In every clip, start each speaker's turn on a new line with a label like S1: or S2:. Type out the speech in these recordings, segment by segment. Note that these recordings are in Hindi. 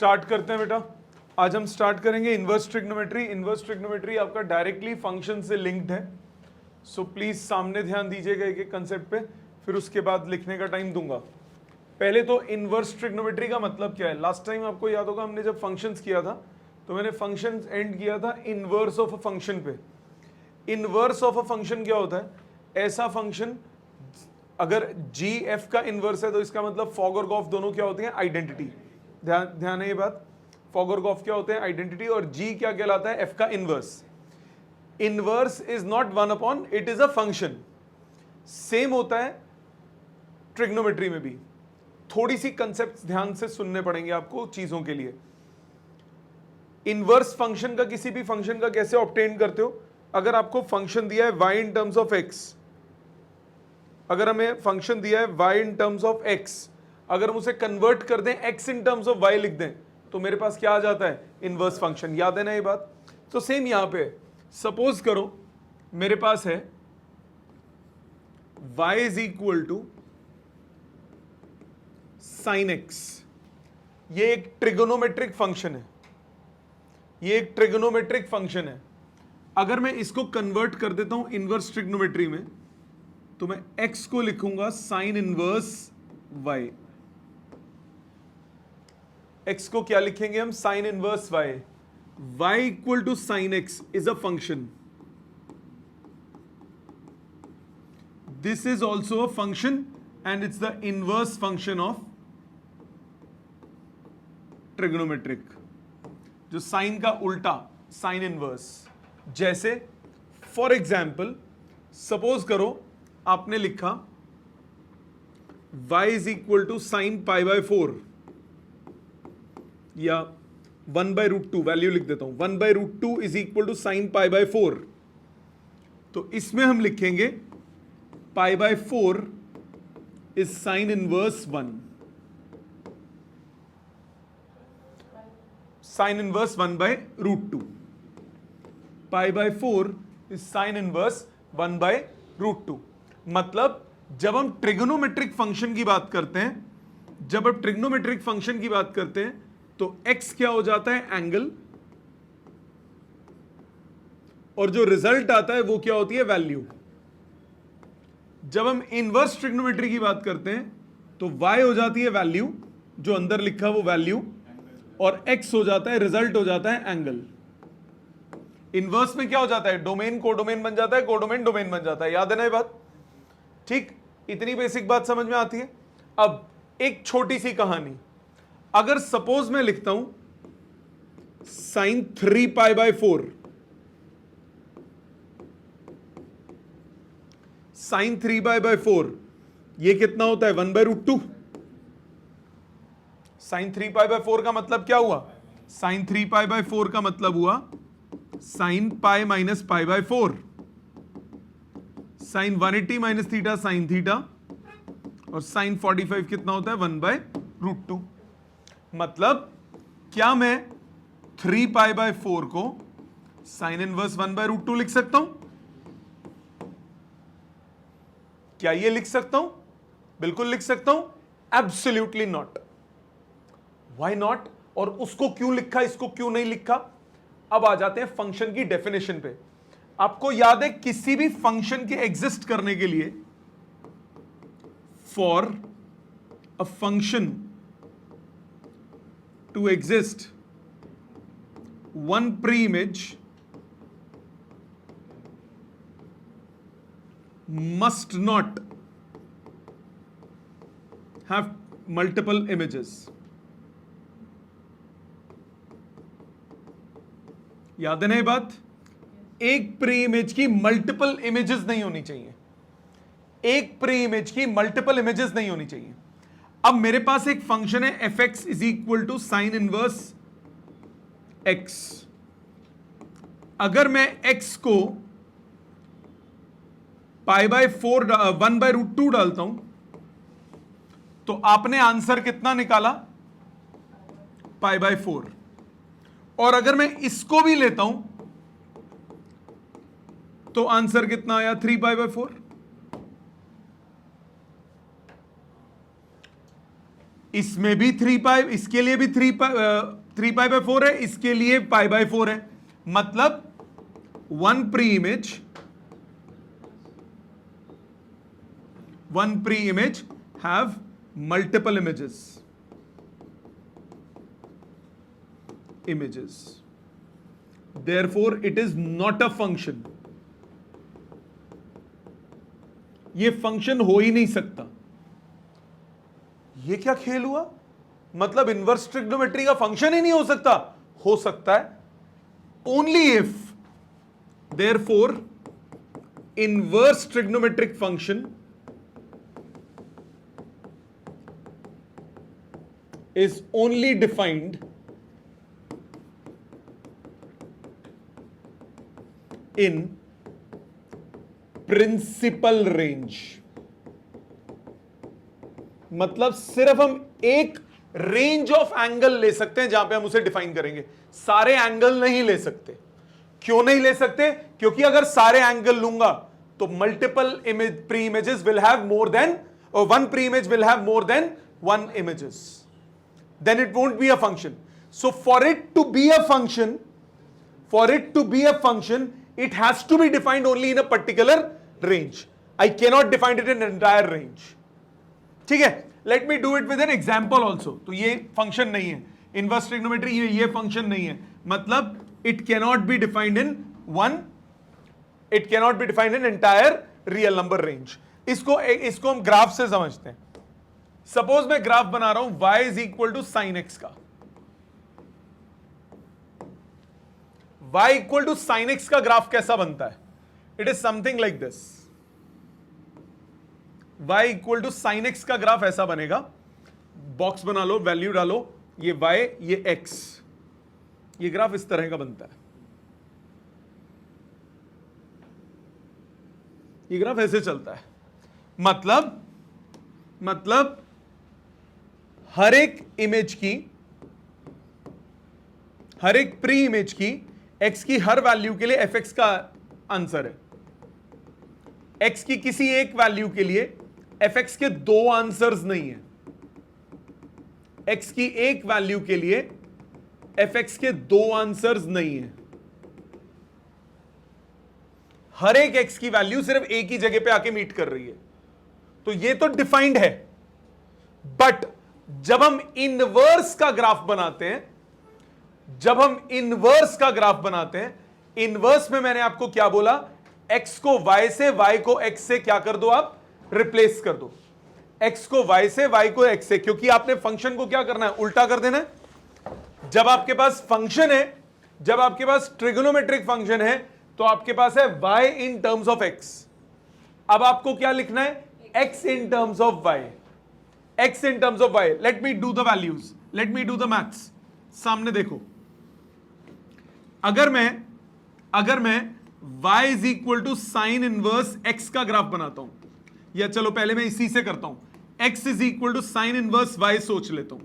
S1: स्टार्ट करते हैं बेटा। आज हम स्टार्ट करेंगे इनवर्स ट्रिग्नोमेट्री। इनवर्स ट्रिग्नोमेट्री आपका डायरेक्टली फंक्शन से लिंक्ड है, सो प्लीज सामने ध्यान दीजिएगा एक एक कंसेप्ट पे, फिर उसके बाद लिखने का टाइम दूंगा। पहले तो इनवर्स ट्रिग्नोमेट्री का मतलब क्या है। लास्ट टाइम आपको याद होगा हमने जब फंक्शंस किया था तो मैंने फंक्शंस एंड किया था इनवर्स ऑफ अ फंक्शन पे। इनवर्स ऑफ अ फंक्शन क्या होता है? ऐसा फंक्शन अगर जी एफ का इनवर्स है तो इसका मतलब फॉग और गॉफ दोनों क्या होती हैं? आइडेंटिटी। ध्यान है ये बात। फॉग और गॉफ क्या होते हैं? आइडेंटिटी। और जी क्या कहलाता है? एफ का inverse. Inverse is not one upon, it is a function. Same होता है ट्रिग्नोमेट्री में भी। थोड़ी सी कंसेप्ट ध्यान से सुनने पड़ेंगे आपको चीजों के लिए। इनवर्स फंक्शन का, किसी भी फंक्शन का कैसे ऑब्टेन करते हो? अगर आपको फंक्शन दिया है y in terms of x, अगर हमें फंक्शन दिया है y in terms of x, अगर हम उसे कन्वर्ट कर दें x in terms of y लिख दें तो मेरे पास क्या आ जाता है? Inverse function. याद है ना ये बात? तो सेम यहां पे सपोज करो मेरे पास है y is equal to sine x। ये एक ट्रिगोनोमेट्रिक फंक्शन है, ये एक ट्रिगोनोमेट्रिक फंक्शन है। अगर मैं इसको कन्वर्ट कर देता हूं इनवर्स ट्रिग्नोमेट्री में तो मैं x को लिखूंगा साइन इनवर्स y। x को क्या लिखेंगे हम? Sine inverse y। y equal to sine x is a function. This is also a function and it's the inverse function of trigonometric. जो साइन का उल्टा, साइन इनवर्स। जैसे फॉर एग्जाम्पल सपोज करो आपने लिखा y is equal to sine pi by 4 या 1/√2, वैल्यू लिख देता हूं 1/√2 is equal to sine pi by 4। तो इसमें हम लिखेंगे pi by 4 is sine inverse 1। Sine inverse 1/√2। Pi by 4 is sine inverse 1/√2। मतलब जब हम ट्रिगोनोमेट्रिक फंक्शन की बात करते हैं, जब हम ट्रिगोनोमेट्रिक फंक्शन की बात करते हैं तो x क्या हो जाता है? एंगल। और जो रिजल्ट आता है वो क्या होती है? वैल्यू। जब हम इनवर्स ट्रिग्नोमेट्री की बात करते हैं तो y हो जाती है वैल्यू, जो अंदर लिखा वो वैल्यू, और x हो जाता है, रिजल्ट हो जाता है एंगल। इनवर्स में क्या हो जाता है? डोमेन कोडोमेन बन जाता है, कोडोमेन डोमेन बन जाता है। याद है ना ये बात? ठीक, इतनी बेसिक बात समझ में आती है। अब एक छोटी सी कहानी, अगर सपोज मैं लिखता हूं sine 3 pi by 4, sine 3 pi by 4 ये कितना होता है? 1/√2। साइन 3 पाई बाय 4 का मतलब क्या हुआ? साइन 3 पाई बाय 4 का मतलब हुआ sine pi minus pi by 4। Sine 180 minus theta sine theta, और साइन 45 कितना होता है? 1/√2। मतलब क्या मैं 3 पाई बाय 4 को साइन इनवर्स 1/√2 लिख सकता हूं? क्या ये लिख सकता हूं? बिल्कुल लिख सकता हूं। Absolutely not. Why not? और उसको क्यों लिखा, इसको क्यों नहीं लिखा? अब आ जाते हैं फंक्शन की डेफिनेशन पे। आपको याद है किसी भी फंक्शन के एग्जिस्ट करने के लिए, for a function to exist one pre image must not have multiple images। याद है ना ये बात? एक प्री इमेज की मल्टीपल इमेजेस नहीं होनी चाहिए। एक प्री इमेज की मल्टीपल इमेजेस नहीं होनी चाहिए। अब मेरे पास एक फंक्शन है f x is equal to sine inverse x. अगर मैं एक्स को पाई बाय 4 1/√2 डालता हूं तो आपने आंसर कितना निकाला? पाई बाय 4। और अगर मैं इसको भी लेता हूं तो आंसर कितना आया? 3 पाई बाय 4। इसमें भी 3 पाई, इसके लिए भी 3 पाई/4 है, इसके लिए पाई/4 है। मतलब one pre-image have multiple images. Therefore it is not a function. ये फंक्शन हो ही नहीं सकता। ये क्या खेल हुआ? मतलब इनवर्स ट्रिग्नोमेट्री का फंक्शन ही नहीं हो सकता? हो सकता है, only if, therefore inverse trigonometric function is only defined in principal range. मतलब सिर्फ हम एक रेंज ऑफ एंगल ले सकते हैं जहां पे हम उसे डिफाइन करेंगे, सारे एंगल नहीं ले सकते। क्यों नहीं ले सकते? क्योंकि अगर सारे एंगल लूंगा तो multiple image pre images will have more than, और one pre image will have more than one images, then it won't be a function. So for it to be a function, it has to be defined only in a particular range. I cannot define it in an entire range. ठीक है? Let me do it with an example also. तो ये फंक्शन नहीं है, इनवर्स ट्रिग्नोमेट्री ये फंक्शन नहीं है, मतलब it cannot be defined in entire real number range. इसको हम ग्राफ से समझते हैं। सपोज मैं ग्राफ बना रहा हूं y is equal to sine x का। y equal to sine x का ग्राफ कैसा बनता है? It is something like this. y equal to sine x का ग्राफ ऐसा बनेगा, बॉक्स बना लो, वैल्यू डालो, ये y ये x, ये ग्राफ इस तरह का बनता है। ये ग्राफ ऐसे चलता है। मतलब हर एक प्री इमेज की x की हर वैल्यू के लिए fx का आंसर है। x की किसी एक वैल्यू के लिए fx के दो आंसर्स नहीं है। x की एक वैल्यू के लिए fx के दो आंसर्स नहीं है। हर एक x की वैल्यू सिर्फ एक ही जगह पे आके मीट कर रही है। तो ये तो डिफाइंड है, बट जब हम इनवर्स का ग्राफ बनाते हैं, इनवर्स में मैंने आपको क्या बोला? x को y से, y को x से क्या कर दो, आप रिप्लेस कर दो। x को y से, y को x से, क्योंकि आपने फंक्शन को क्या करना है? उल्टा कर देना है। जब आपके पास फंक्शन है, जब आपके पास ट्रिगोनोमेट्रिक फंक्शन है, तो आपके पास है y in terms of x। अब आपको क्या लिखना है? x in terms of y. x in terms of y. Let me do the values. Let me do the maths. सामने देखो, अगर मैं y is equal to sin inverse x का ग्राफ बनाता हूं, या चलो पहले मैं इसी से करता हूं, x is equal to sin inverse y सोच लेता हूं।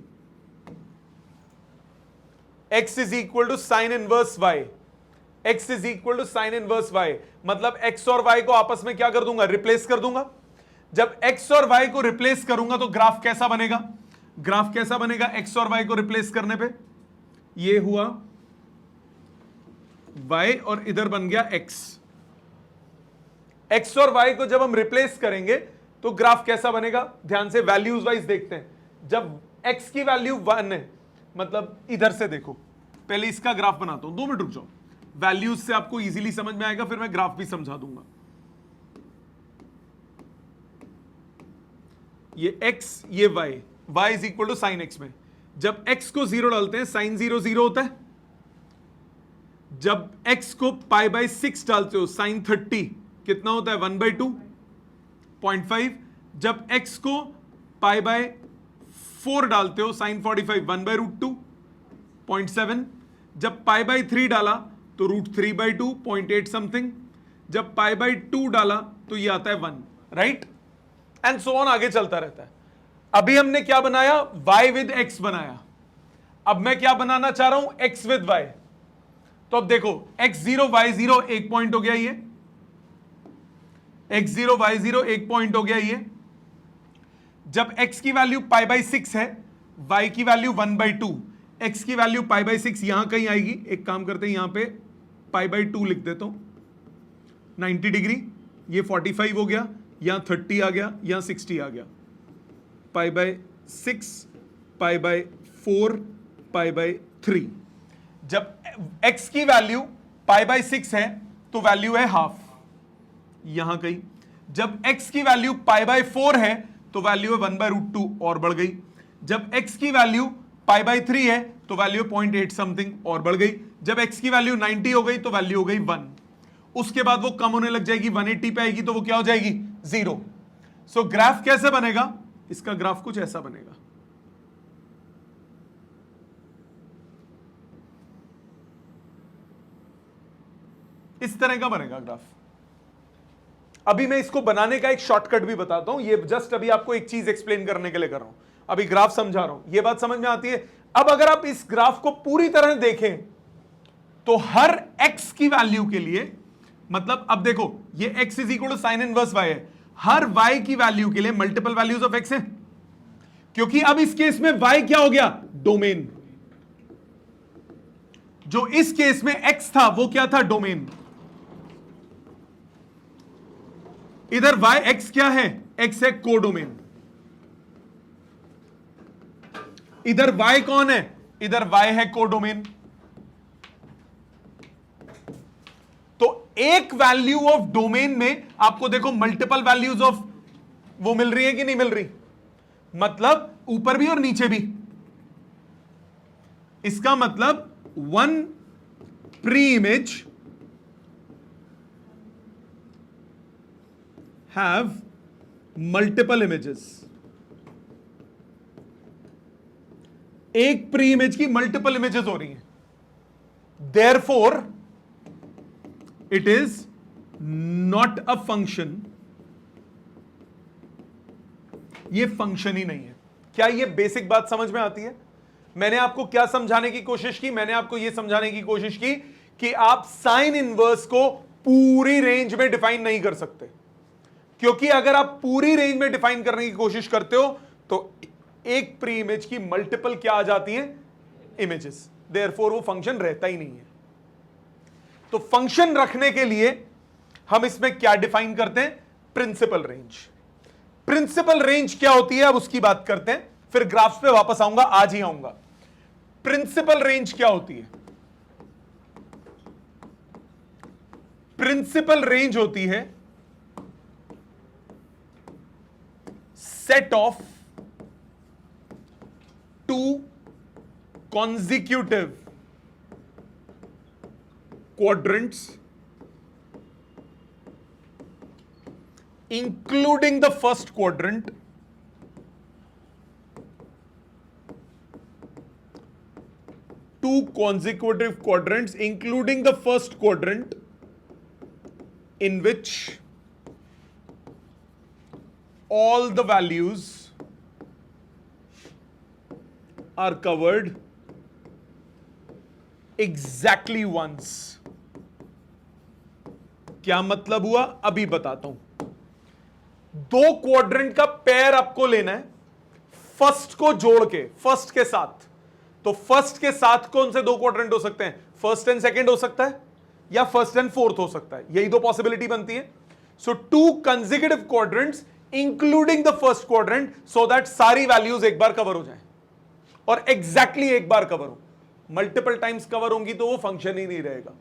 S1: x is equal to sin inverse y. x is equal to sin inverse y. मतलब x और y को आपस में क्या कर दूंगा? रिप्लेस कर दूंगा। जब x और y को रिप्लेस करूंगा तो ग्राफ कैसा बनेगा? ग्राफ कैसा बनेगा x और y को रिप्लेस करने पे? ये हुआ y और इधर बन गया x। x और y को जब हम रिप्लेस करेंगे तो ग्राफ कैसा बनेगा? ध्यान से वैल्यूज वाइज देखते हैं। जब x की वैल्यू 1 है, मतलब इधर से देखो, पहले इसका ग्राफ बनाता हूं, 2 मिनट रुक जाओ, वैल्यूज से आपको इजीली समझ में आएगा, फिर मैं ग्राफ भी समझा दूंगा। ये x, ये y is equal to sine x में जब x को 0 डालते हैं साइन 0 0 होता है। जब x को π/6 डालते हो साइन 30 कितना होता है? 1/2 0.5। जब x को π/4 डालते हो साइन 45 1/√2 0.7। जब π/3 डाला तो √3/2 0.8 समथिंग। जब π/2 डाला तो ये आता है 1, राइट, एंड सो ऑन, आगे चलता रहता है। अभी हमने क्या बनाया? y विद x बनाया। अब मैं क्या बनाना चाह रहा हूं? x with y। तो अब देखो x0 y0 एक पॉइंट हो गया, ये x0 y0 एक पॉइंट हो गया। ये जब x की वैल्यू π/6 है y की वैल्यू 1/2, x की वैल्यू π/6 यहां कहीं आएगी। एक काम करते हैं, यहां पे π/2 लिख देता हूं, 90 डिग्री, ये 45 हो गया, यहां 30 आ गया, यहां 60 आ गया, π/6, π/4, π/3। जब x की वैल्यू π/6 है तो वैल्यू है हाफ, यहां कहीं। जब x की वैल्यू π/4 है तो वैल्यू है 1/√2 और बढ़ गई। जब x की वैल्यू π/3 है तो वैल्यू 0.8 समथिंग और बढ़ गई। जब x की वैल्यू 90 हो गई तो वैल्यू हो गई 1। उसके बाद वो कम होने लग जाएगी, 180 पे आएगी तो वो क्या हो जाएगी, 0। सो ग्राफ कैसे बनेगा, इसका ग्राफ कुछ ऐसा बनेगा। इस तरह का बनेगा ग्राफ। अभी मैं इसको बनाने का एक शॉर्टकट भी बताता हूं, ये जस्ट अभी आपको एक चीज एक्सप्लेन करने के लिए कर रहा हूं, अभी ग्राफ समझा रहा हूं, ये बात समझ में आती है। अब अगर आप इस ग्राफ को पूरी तरह देखें तो हर x की वैल्यू के लिए, मतलब अब देखो ये x is equal to sine inverse y है, हर y की वैल्यू के लिए मल्टीपल वैल्यूज ऑफ x है, क्योंकि अब इस केस में y क्या हो गया, डोमेन। जो इस केस में x था वो क्या था, डोमेन। इधर y x क्या है, x है कोडोमेन। इधर y कौन है, इधर y है कोडोमेन। तो एक वैल्यू ऑफ डोमेन में आपको देखो मल्टीपल वैल्यूज ऑफ वो मिल रही है कि नहीं मिल रही, मतलब ऊपर भी और नीचे भी। इसका मतलब one pre image have multiple images, एक प्री इमेज की मल्टीपल इमेजेस हो रही हैं, therefore it is not a function, ये फंक्शन ही नहीं है। क्या ये बेसिक बात समझ में आती है? मैंने आपको क्या समझाने की कोशिश की, मैंने आपको यह समझाने की कोशिश की कि आप साइन इनवर्स को पूरी रेंज में डिफाइन नहीं कर सकते, क्योंकि अगर आप पूरी रेंज में डिफाइन करने की कोशिश करते हो तो एक प्री इमेज की मल्टीपल क्या आ जाती है, इमेजेस, देयरफॉर वो फंक्शन रहता ही नहीं है। तो फंक्शन रखने के लिए हम इसमें क्या डिफाइन करते हैं, प्रिंसिपल रेंज। प्रिंसिपल रेंज क्या होती है, अब उसकी बात करते हैं, फिर ग्राफ्स पे वापस आऊंगा, आज ही आऊंगा। प्रिंसिपल रेंज क्या होती है? प्रिंसिपल रेंज होती है set of two consecutive quadrants including the first quadrant two consecutive quadrants including the first quadrant in which all the values are covered exactly once। क्या मतलब हुआ, अभी बताता हूं। दो क्वाड्रेंट का पेयर आपको लेना है, फर्स्ट को जोड़ के, फर्स्ट के साथ। तो फर्स्ट के साथ कौन से दो क्वाड्रेंट हो सकते हैं, फर्स्ट एंड सेकंड हो सकता है या फर्स्ट एंड फोर्थ हो सकता है, यही दो पॉसिबिलिटी बनती है। So two consecutive quadrants including the first quadrant, so that सारी वैल्यूज एक बार कवर हो जाए और एग्जैक्टली एक बार कवर हो। मल्टीपल टाइम्स कवर होंगी तो वो फंक्शन ही नहीं रहेगा,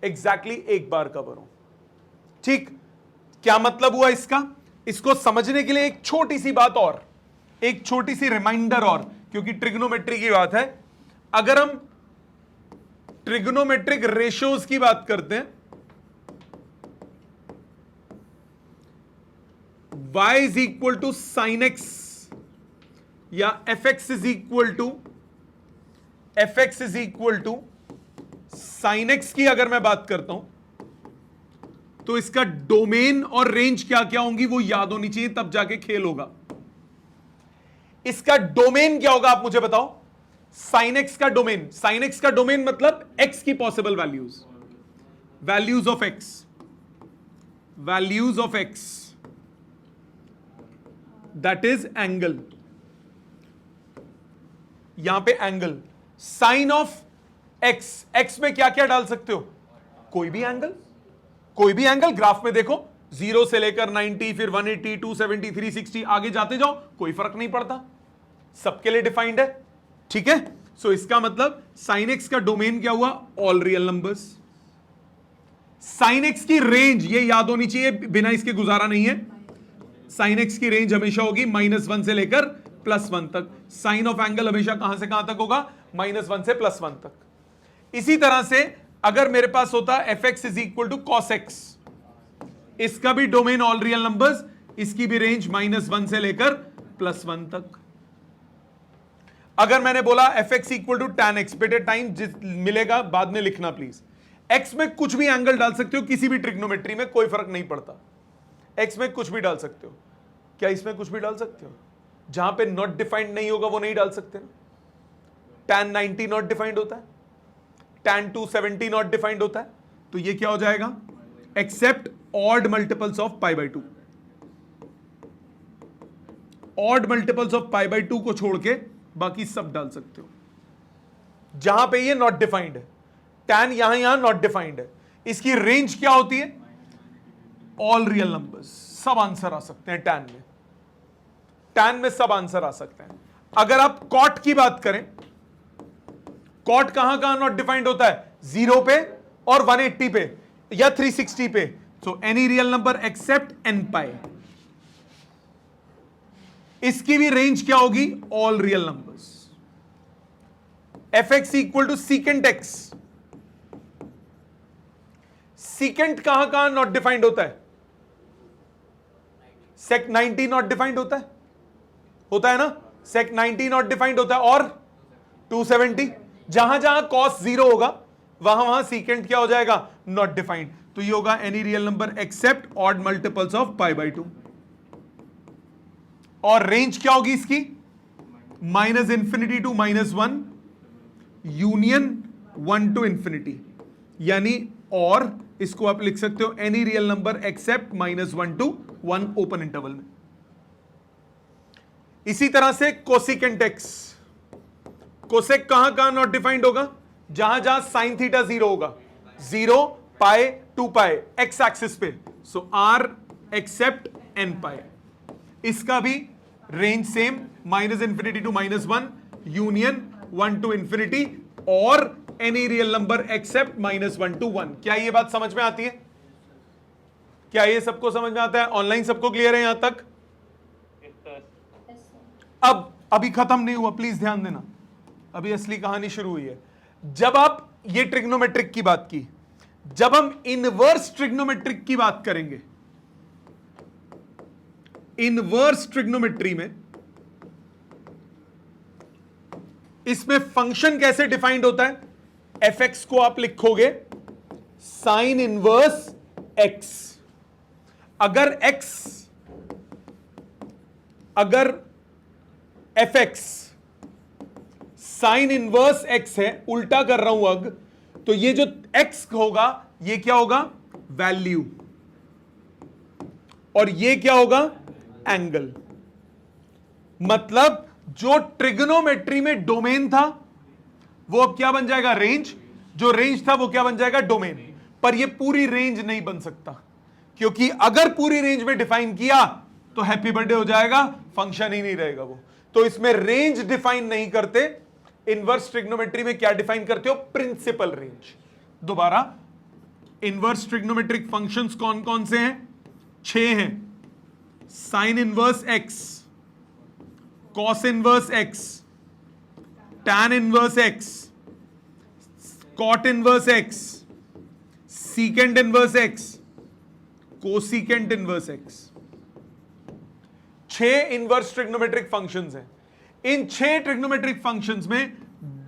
S1: एग्जैक्टली एक बार कवर हो। ठीक, क्या मतलब हुआ इसका? इसको समझने के लिए एक छोटी सी बात और, एक छोटी सी रिमाइंडर और, क्योंकि ट्रिग्नोमेट्री की बात है। अगर हम ट्रिग्नोमेट्रिक रेशियोज की बात करते हैं, y is equal to sine x या fx is equal to sine x की अगर मैं बात करता हूं तो इसका डोमेन और रेंज क्या क्या होंगी वो याद होनी चाहिए, तब जाके खेल होगा। इसका डोमेन क्या होगा आप मुझे बताओ, साइन एक्स का डोमेन, साइन एक्स का डोमेन मतलब एक्स की possible values, values of x, values of x, that is angle. यहां पे angle, sine of x, x में क्या क्या डाल सकते हो, कोई भी एंगल, कोई भी एंगल। ग्राफ में देखो 0 से लेकर 90, फिर 180, 270, 360, आगे जाते जाओ, कोई फर्क नहीं पड़ता, सबके लिए डिफाइंड है। ठीक है, सो इसका मतलब साइन एक्स का डोमेन क्या हुआ, all real numbers. Sign x की रेंज ये याद होनी चाहिए, बिना इसके गुजारा नहीं है। साइन एक्स की रेंज हमेशा होगी -1 से लेकर +1 तक। साइन ऑफ एंगल हमेशा कहां से कहां तक होगा, -1 से +1 तक। इसी तरह से अगर मेरे पास होता f x is equal to cos x, इसका भी डोमेन ऑल रियल नंबर्स, इसकी भी रेंज -1 से लेकर +1 तक। अगर मैंने बोला f x equal to tan x, बेटे टाइम मिलेगा बाद में लिखना प्लीज। एक्स में कुछ भी एंगल डाल सकते हो, किसी भी ट्रिग्नोमेट्री में कोई फर्क नहीं पड़ता, एक्स में कुछ भी डाल सकते हो। क्या इसमें कुछ भी डाल सकते हो, जहां पे नॉट डिफाइंड नहीं होगा वो नहीं डाल सकते ना। टैन 90 नॉट डिफाइंड होता है, टैन 270 नॉट डिफाइंड होता है, तो ये क्या हो जाएगा, except odd multiples of π/2। Odd multiples of π/2 को छोड़ के बाकी सब डाल सकते हो, जहां पे ये नॉट डिफाइंड है। टैन यहां नॉट डिफाइंड है, इसकी रेंज क्या होती है, ऑल रियल नंबर्स। सब आंसर आ सकते हैं टैन में, टैन में सब आंसर आ सकते हैं। अगर आप कॉट की बात करें, कॉट कहां कहां नॉट डिफाइंड होता है, 0 पे और 180 पे या 360 पे। So any real number except nπ। इसकी भी रेंज क्या होगी, all real numbers. F x equal to secant x, secant कहां कहां नॉट डिफाइंड होता है, सेक 90 नॉट डिफाइंड होता है ना, सेक 90 नॉट डिफाइंड होता है, और 270, जहां जहां कॉस 0 होगा वहां वहां सीकेंट क्या हो जाएगा, नॉट डिफाइंड। तो ये होगा any real number except odd multiples of π/2। और रेंज क्या होगी इसकी, -∞ टू -1 यूनियन 1 टू इंफिनिटी, यानी और इसको आप लिख सकते हो any real number except -1 to 1 open interval में। इसी तरह से कोसिकेंट एक्स, कोसेक कहां कहां नॉट डिफाइंड होगा, जहां जहां साइन थीटा 0 होगा, 0 π 2π एक्स एक्सिस पे। सो आर एक्सेप्ट nπ, इसका भी range same -∞ to -1 union 1 to infinity, और any real number except -1 to 1। क्या ये बात समझ में आती है, क्या ये सबको समझ में आता है, ऑनलाइन सबको क्लियर है यहां तक। अब अभी खत्म नहीं हुआ, प्लीज ध्यान देना, अभी असली कहानी शुरू हुई है। जब आप ये ट्रिग्नोमेट्रिक की बात की, जब हम इनवर्स ट्रिग्नोमेट्रिक की बात करेंगे, इनवर्स ट्रिग्नोमेट्री में इसमें फंक्शन कैसे डिफाइंड होता है, एफ एक्स को आप लिखोगे साइन इनवर्स एक्स। अगर F x sign inverse x है, उल्टा कर रहा हूं अग, तो ये जो एक्स होगा ये क्या होगा, वैल्यू, और ये क्या होगा, एंगल। मतलब जो ट्रिग्नोमेट्री में डोमेन था वो अब क्या बन जाएगा, रेंज। जो रेंज था वो क्या बन जाएगा, डोमेन। पर ये पूरी रेंज नहीं बन सकता, क्योंकि अगर पूरी रेंज में डिफाइन किया तो हैप्पी बर्थडे हो जाएगा, फंक्शन ही नहीं रहेगा वो। तो इसमें रेंज डिफाइन नहीं करते। इनवर्स ट्रिग्नोमेट्री में क्या डिफाइन करते हो, प्रिंसिपल रेंज। दोबारा, इनवर्स ट्रिग्नोमेट्रिक फंक्शंस कौन कौन से हैं, 6 हैं। Sine inverse x, cos inverse x, tan inverse x, cot inverse x, secant inverse x, cosecant inverse x. 6 inverse trigonometric functions हैं। इन 6 ट्रिग्नोमेट्रिक फंक्शंस में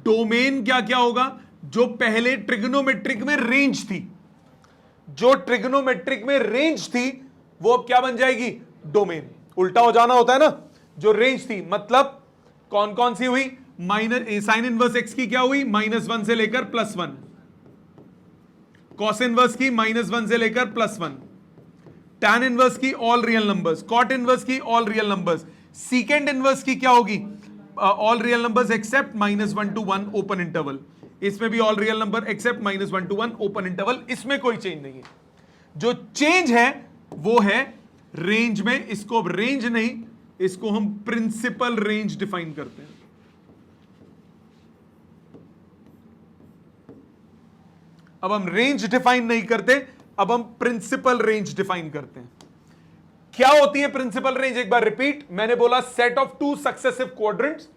S1: डोमेन क्या क्या होगा, जो पहले ट्रिग्नोमेट्रिक में रेंज थी, जो ट्रिग्नोमेट्रिक में रेंज थी वो अब क्या बन जाएगी, डोमेन। उल्टा हो जाना होता है ना, जो रेंज थी, मतलब कौन कौन सी हुई, साइन इनवर्स एक्स की क्या हुई, -1 से लेकर +1, कॉस इनवर्स की -1 से लेकर +1, टैन इनवर्स की all real numbers, cot inverse की all real numbers, secant inverse की क्या होगी, all real numbers except -1 to 1 open interval, इसमें भी all real number except -1 to 1 open interval, इसमें कोई चेंज नहीं है। जो चेंज है वो है रेंज में, इसको अब रेंज नहीं, इसको हम प्रिंसिपल रेंज डिफाइन करते हैं। अब हम रेंज डिफाइन नहीं करते, अब हम प्रिंसिपल रेंज डिफाइन करते हैं। क्या होती है प्रिंसिपल रेंज, एक बार रिपीट। मैंने बोला set of 2 successive quadrants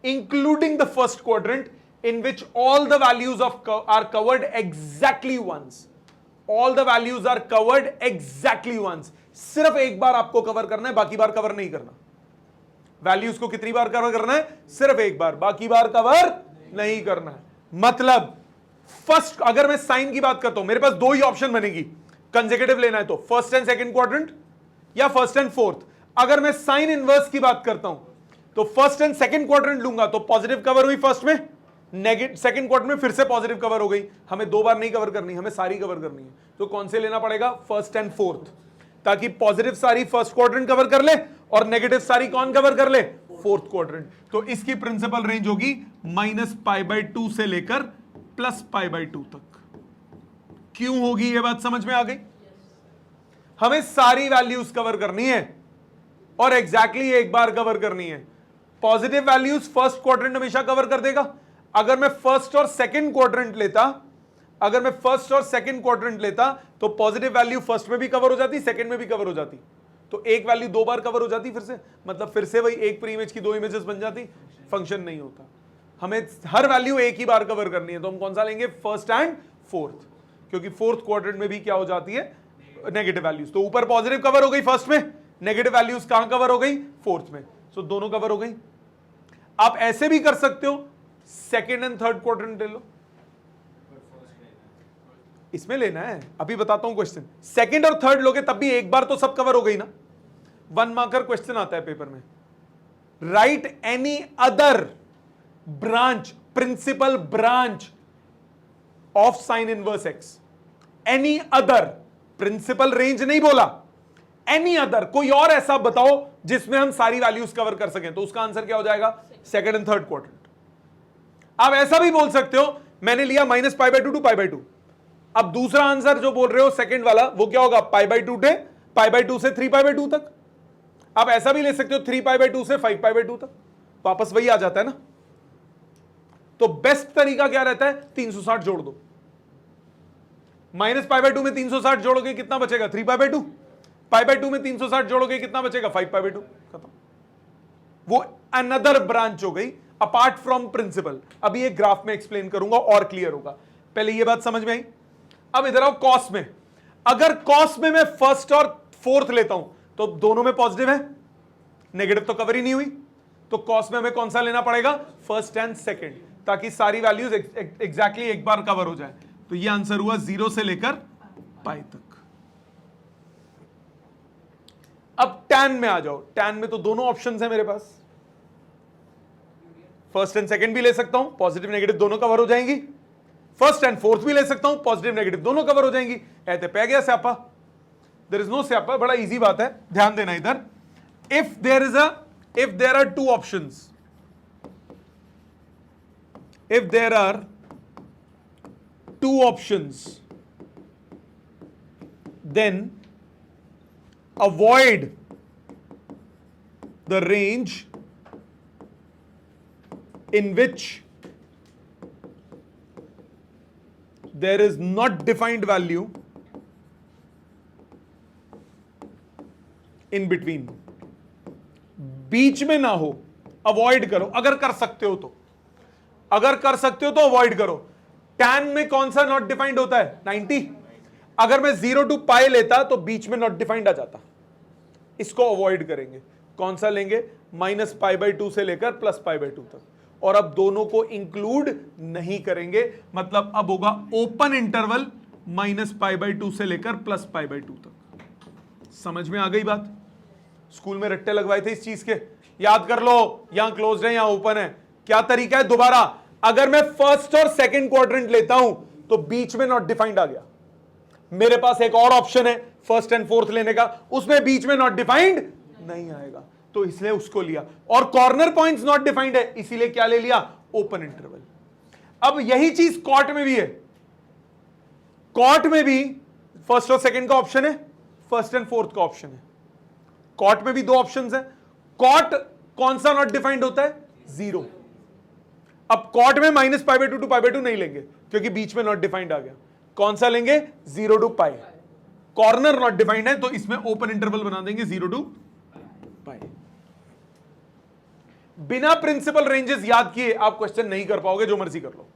S1: including the first quadrant in which all the values are covered exactly once. All the values are covered exactly once. सिर्फ एक बार आपको कवर करना है, बाकी बार कवर नहीं करना। वैल्यूज को कितनी बार कवर करना है? सिर्फ एक बार, बाकी बार कवर नहीं करना है। मतलब फर्स्ट, अगर मैं साइन की बात करता हूं, मेरे पास 2 ही ऑप्शन बनेगी, कंसेक्यूटिव लेना है तो फर्स्ट एंड सेकंड क्वाड्रेंट या फर्स्ट एंड फोर्थ। अगर मैं साइन इनवर्स की बात करता हूं तो फर्स्ट एंड सेकंड क्वाड्रेंट लूंगा तो पॉजिटिव कवर हुई फर्स्ट में, नेगेटिव सेकंड क्वाड्रेंट में फिर से पॉजिटिव कवर हो गई। हमें 2 बार नहीं कवर करनी, हमें सारी कवर करनी है। तो कौन से लेना पड़ेगा? फर्स्ट एंड फोर्थ, ताकि पॉजिटिव सारी फर्स्ट क्वाड्रेंट कवर कर ले और नेगेटिव सारी कौन कवर कर ले? Fourth quadrant. तो इसकी प्रिंसिपल रेंज होगी -π/2 से लेकर +π/2 तक। क्यों होगी ये बात समझ में आ गई? हमें सारी वैल्यूज कवर करनी है और एग्जैक्टली एक बार कवर करनी है। पॉजिटिव वैल्यूज फर्स्ट क्वाड्रेंट हमेशा कवर कर देगा। अगर मैं फर्स्ट और सेकंड क्वाड्रेंट लेता, तो पॉजिटिव वैल्यू फर्स्ट में भी कवर हो जाती, सेकंड में भी कवर हो जाती। तो एक वैल्यू 2 बार कवर हो जाती फिर से, मतलब फिर से वही एक प्री इमेज की 2 इमेजेस बन जाती, फंक्शन नहीं होता। हमें हर वैल्यू एक ही बार कवर करनी है, तो हम कौन सा लेंगे? फर्स्ट एंड फोर्थ, क्योंकि फोर्थ क्वाड्रेंट में भी क्या हो जाती है? Negative values. तो ऊपर पॉजिटिव कवर हो गई फर्स्ट में, नेगेटिव वैल्यूज कहां कवर हो गई? फोर्थ में। सो दोनों कवर हो गई। आप ऐसे भी कर सकते हो, सेकेंड एंड थर्ड क्वाड्रेंट ले लो, इसमें लेना है, अभी बताता हूं क्वेश्चन। सेकंड और थर्ड लोगे तब भी एक बार तो सब कवर हो गई ना। 1 मार्कर क्वेश्चन आता है पेपर में, write any other branch, principal branch of sine inverse x. Any other, principal range नहीं बोला, एनी अदर, कोई और ऐसा बताओ जिसमें हम सारी वैल्यूज कवर कर सकें। तो उसका आंसर क्या हो जाएगा? Second and third quadrant. आप ऐसा भी बोल सकते हो, मैंने लिया -π/2 to π/2। अब दूसरा आंसर जो बोल रहे हो सेकंड वाला, वो क्या होगा? π/2 से 3π/2 तक। आप ऐसा भी ले सकते हो 3π/2 से 5π/2 तक, वापस वही आ जाता है ना। तो बेस्ट तरीका क्या रहता है? 360 जोड़ दो। -π/2 में 360 जोड़ोगे कितना बचेगा? 3π/2। π/2 में 360 जोड़ोगे कितना बचेगा? 5π/2। खत्म। वो अनदर ब्रांच हो गई अपार्ट फ्रॉम प्रिंसिपल। अभी एक ग्राफ में एक्सप्लेन करूंगा और क्लियर होगा। पहले ये बात समझ में आई। अब इधर आओ कॉस में। अगर कॉस में मैं फर्स्ट और फोर्थ लेता हूं तो दोनों में पॉजिटिव है, नेगेटिव तो कवर ही नहीं हुई। तो कॉस में हमें कौन सा लेना पड़ेगा? फर्स्ट एंड सेकंड, ताकि सारी वैल्यूज एग्जैक्टली एक बार कवर हो जाए। तो ये आंसर हुआ 0 से लेकर π तक। अब tan में आ जाओ। tan में तो दोनों ऑप्शंस हैं मेरे पास, फर्स्ट एंड सेकंड भी ले सकता हूं, पॉजिटिव नेगेटिव दोनों कवर हो जाएंगी। फर्स्ट एंड फोर्थ भी ले सकता हूं, पॉजिटिव नेगेटिव दोनों कवर हो जाएंगी। ऐसे पै गया स्यापा। देयर इज नो स्यापा, बड़ा इजी बात है, ध्यान देना इधर। If there are 2 options, if there are 2 options, then avoid the range in which there is not defined value in between. बीच में ना हो, अवॉइड करो अगर कर सकते हो तो। अगर कर सकते हो तो अवॉइड करो। tan में कौन सा नॉट डिफाइंड होता है? 90। अगर मैं 0 to π लेता तो बीच में नॉट डिफाइंड आ जाता। इसको अवॉइड करेंगे। कौन सा लेंगे? -π/2 से लेकर +π/2 तक। और अब दोनों को इंक्लूड नहीं करेंगे, मतलब अब होगा ओपन इंटरवल -π/2 से लेकर +π/2 तक। समझ में आ गई बात? स्कूल में रट्टे लगवाए थे इस चीज के, याद कर लो, यहां क्लोज्ड है, यहां ओपन है। क्या तरीका है? दोबारा, अगर मैं फर्स्ट और सेकंड क्वाड्रेंट लेता हूं तो बीच में नॉट डिफाइंड आ गया। मेरे पास एक और ऑप्शन है फर्स्ट एंड फोर्थ लेने का, उसमें बीच में नॉट डिफाइंड नहीं आएगा। तो इसलिए उसको लिया, और कॉर्नर पॉइंट्स नॉट डिफाइंड है इसीलिए क्या ले लिया, ओपन इंटरवल। अब यही चीज कॉट में भी है, कॉट में भी फर्स्ट और सेकंड का ऑप्शन है, फर्स्ट एंड फोर्थ का ऑप्शन है। कॉट में भी दो ऑप्शंस है। कॉट कौन सा नॉट डिफाइंड होता है, जीरो। अब कॉट में -π/2 to π/2 नहीं लेंगे क्योंकि बीच में नॉट डिफाइंड आ गया। कौन सा लेंगे, 0 to π। कॉर्नर नॉट डिफाइंड है तो इसमें ओपन इंटरवल बना देंगे 0 to π। बिना प्रिंसिपल रेंजेस याद किए आप क्वेश्चन नहीं कर पाओगे, जो मर्जी कर लो,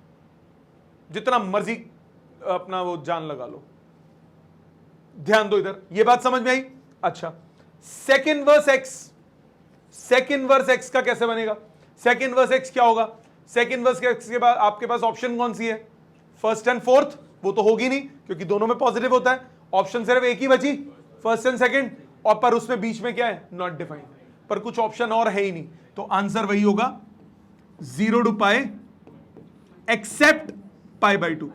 S1: जितना मर्जी अपना वो जान लगा लो। ध्यान दो इधर, ये बात समझ में आई। अच्छा, sec inverse x, sec inverse x का कैसे बनेगा, सेक इनवर्स एक्स क्या होगा, सेक इनवर्स एक्स के बाद आपके पास ऑप्शन कौन सी है, फर्स्ट एंड फोर्थ, वो तो होगी नहीं क्योंकि दोनों में पॉजिटिव होता है। ऑप्शन सिर्फ एक ही बची, फर्स्ट एंड सेकंड, और पर उसमें बीच में क्या है, नॉट डिफाइंड, पर कुछ ऑप्शन और है ही नहीं, तो आंसर वही होगा 0 to π एक्सेप्ट π/2।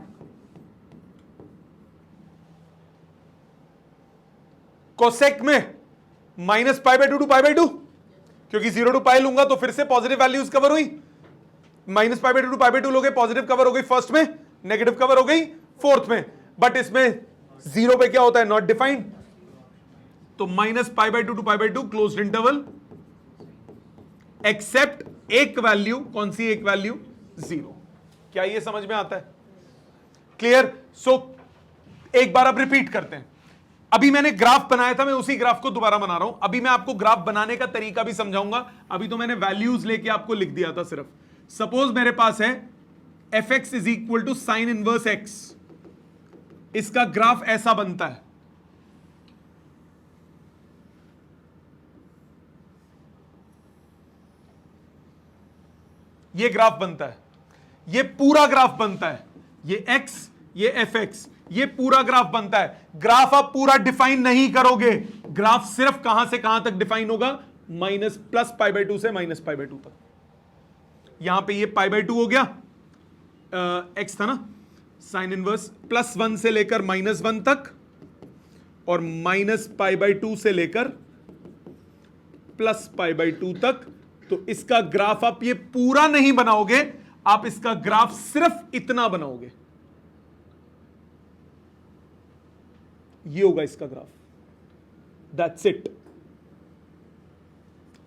S1: कोसेक में -π/2 to π/2, क्योंकि 0 to π लूंगा तो फिर से पॉजिटिव वैल्यूज कवर हुई, -π/2 to π/2 लोगे, पॉजिटिव कवर हो गई फर्स्ट में, नेगेटिव कवर हो गई फोर्थ में, बट इसमें 0 पे क्या होता है, नॉट डिफाइंड, तो -π/2 to π/2 क्लोज्ड इंटरवल एक्सेप्ट एक वैल्यू, कौन सी एक वैल्यू, 0। क्या ये समझ में आता है, क्लियर। सो एक बार अब रिपीट करते हैं। अभी मैंने ग्राफ बनाया था, मैं उसी ग्राफ को दोबारा बना रहा हूं। अभी मैं आपको ग्राफ बनाने का तरीका भी समझाऊंगा, अभी तो मैंने वैल्यूज लेके आपको लिख दिया था सिर्फ। सपोज मेरे पास है fx is equal to sine inverse x, इसका ग्राफ ऐसा बनता है, ये ग्राफ बनता है, ये पूरा ग्राफ बनता है, ये x, ये fx, ये पूरा ग्राफ बनता है। ग्राफ आप पूरा डिफाइन नहीं करोगे, ग्राफ सिर्फ कहां से कहां तक डिफाइन होगा, +π/2 से -π/2 तक। यहां पे ये π/2 हो गया, x था ना, साइन इनवर्स +1 से लेकर -1 तक, और -π/2 से लेकर +π/2 तक। तो इसका ग्राफ आप ये पूरा नहीं बनाओगे, आप इसका ग्राफ सिर्फ इतना बनाओगे, ये होगा इसका ग्राफ, दैट्स इट,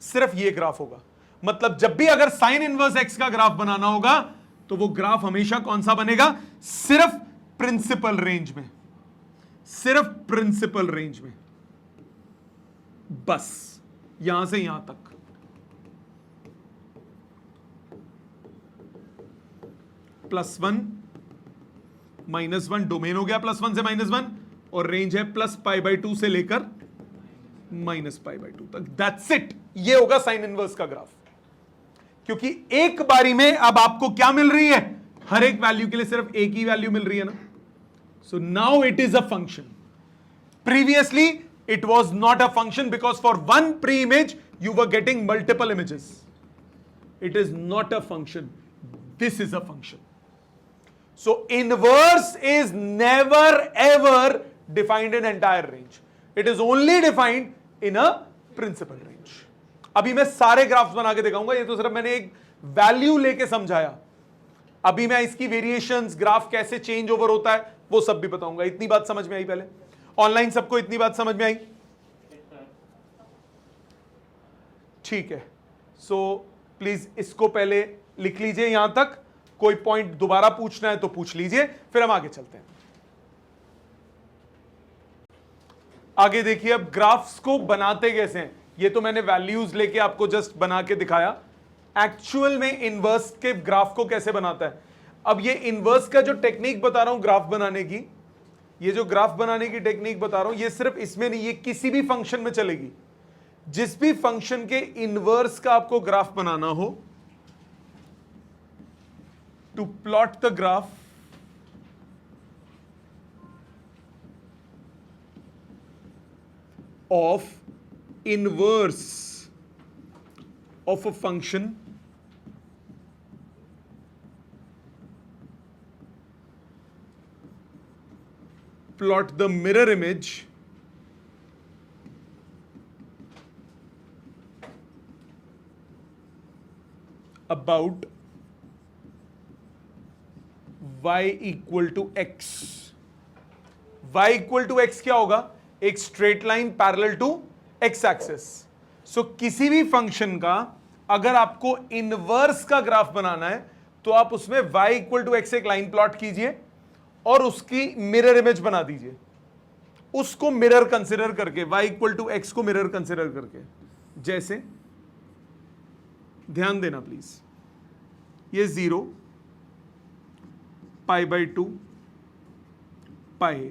S1: सिर्फ ये ग्राफ होगा। मतलब जब भी अगर साइन इनवर्स एक्स का ग्राफ बनाना होगा तो वो ग्राफ हमेशा कौन सा बनेगा, सिर्फ प्रिंसिपल रेंज में, सिर्फ प्रिंसिपल रेंज में, बस यहां से यहां तक। +1 -1 डोमेन हो गया, +1 से -1, और रेंज है +π/2 से लेकर -π/2 तक, दैट्स इट। ये होगा साइन इनवर्स का ग्राफ, क्योंकि एक बारी में अब आपको क्या मिल रही है, हर एक वैल्यू के लिए सिर्फ एक ही वैल्यू मिल रही है ना। So now it is a function, previously it was not a function because for one pre image you were getting multiple images. It is not a function, this is a function. So inverse is never ever defined in entire range. It is only defined in a principal range. अभी मैं सारे ग्राफ्स बना के दिखाऊंगा, ये तो सिर्फ मैंने एक वैल्यू लेके समझाया। अभी मैं इसकी वेरिएशंस, ग्राफ कैसे चेंज ओवर होता है वो सब भी बताऊंगा। इतनी बात समझ में आई पहले? ऑनलाइन सबको इतनी बात समझ में आई? ठीक है, सो प्लीज इसको पहले लिख लीजिए यहां तक। कोई पॉइंट दोबारा पूछना है तो पूछ लीजिए, फिर हम आगे चलते हैं। आगे देखिए, अब ग्राफ्स को बनाते कैसे हैं, ये तो मैंने वैल्यूज लेके आपको जस्ट बना के दिखाया। एक्चुअल में इनवर्स के ग्राफ को कैसे बनाता है, अब ये इनवर्स का जो टेक्निक बता रहा हूं ग्राफ बनाने की, ये जो ग्राफ बनाने की टेक्निक बता रहा हूं, ये सिर्फ इसमें नहीं, ये किसी भी फंक्शन में चलेगी। जिस भी फंक्शन के इनवर्स का आपको ग्राफ बनाना हो, to plot the graph of inverse of a function plot the mirror image about y equal to x। y equal to x क्या होगा? एक straight line parallel to x axis. So किसी भी फंक्शन का अगर आपको इनवर्स का ग्राफ बनाना है तो आप उसमें y इक्वल टू x एक लाइन प्लॉट कीजिए और उसकी मिरर इमेज बना दीजिए, उसको मिरर कंसिडर करके, y इक्वल टू x को मिरर कंसिडर करके। जैसे ध्यान देना प्लीज, ये 0 पाई बाई 2 पाई,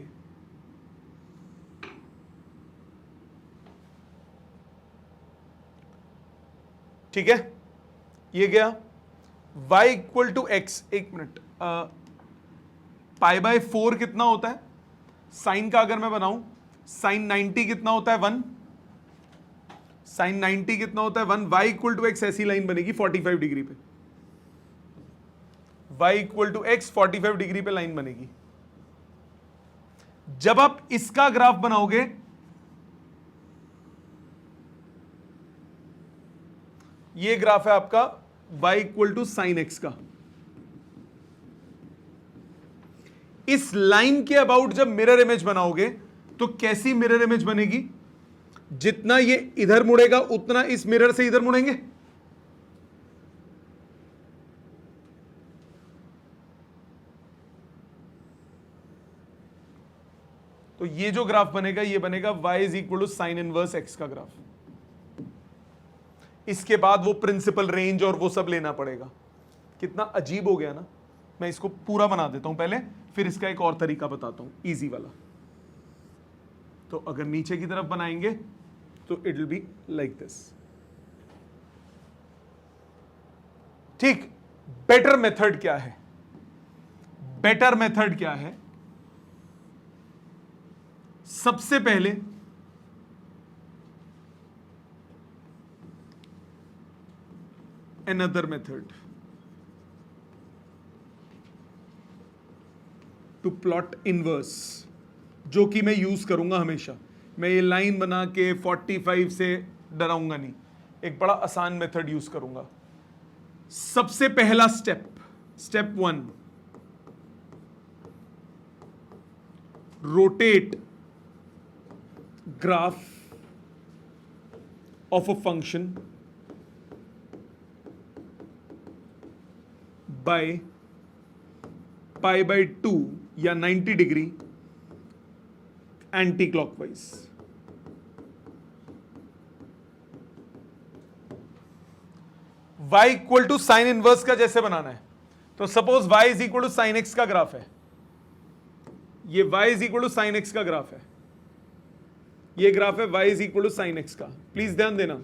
S1: ठीक है, ये गया y इक्वल टू एक्स। एक मिनट, पाई बाय 4 कितना होता है? साइन का अगर मैं बनाऊं, साइन 90 कितना होता है? 1। साइन 90 कितना होता है? 1। y इक्वल टू एक्स ऐसी लाइन बनेगी 45 डिग्री पे, y equal to x 45 degree पे लाइन बनेगी। जब आप इसका ग्राफ बनाओगे, ये ग्राफ है आपका y equal to sine x का। इस लाइन के अबाउट जब मिरर इमेज बनाओगे तो कैसी मिरर इमेज बनेगी? जितना ये इधर मुड़ेगा उतना इस मिरर से इधर मुड़ेंगे। तो ये जो ग्राफ बनेगा ये बनेगा y is equal to sine inverse x का ग्राफ। इसके बाद वो प्रिंसिपल रेंज और वो सब लेना पड़ेगा। कितना अजीब हो गया ना। मैं इसको पूरा बना देता हूं पहले, फिर इसका एक और तरीका बताता हूं, इजी वाला। तो अगर नीचे की तरफ बनाएंगे तो it will be like this. ठीक, बेटर मेथड क्या है? बेटर मेथड क्या है? सबसे पहले another method to plot inverse, जो कि मैं यूज करूंगा हमेशा। मैं ये लाइन बना के 45 से डराऊंगा नहीं, एक बड़ा आसान मेथड यूज करूंगा। सबसे पहला step 1, rotate graph of a function by pi by 2 या 90 degree anticlockwise. y equal to sine inverse का जैसे बनाना है, तो suppose y is equal to sine x का ग्राफ है। ये y is equal to sine x का ग्राफ है, ये ग्राफ है y is equal to sine x का। प्लीज ध्यान देना,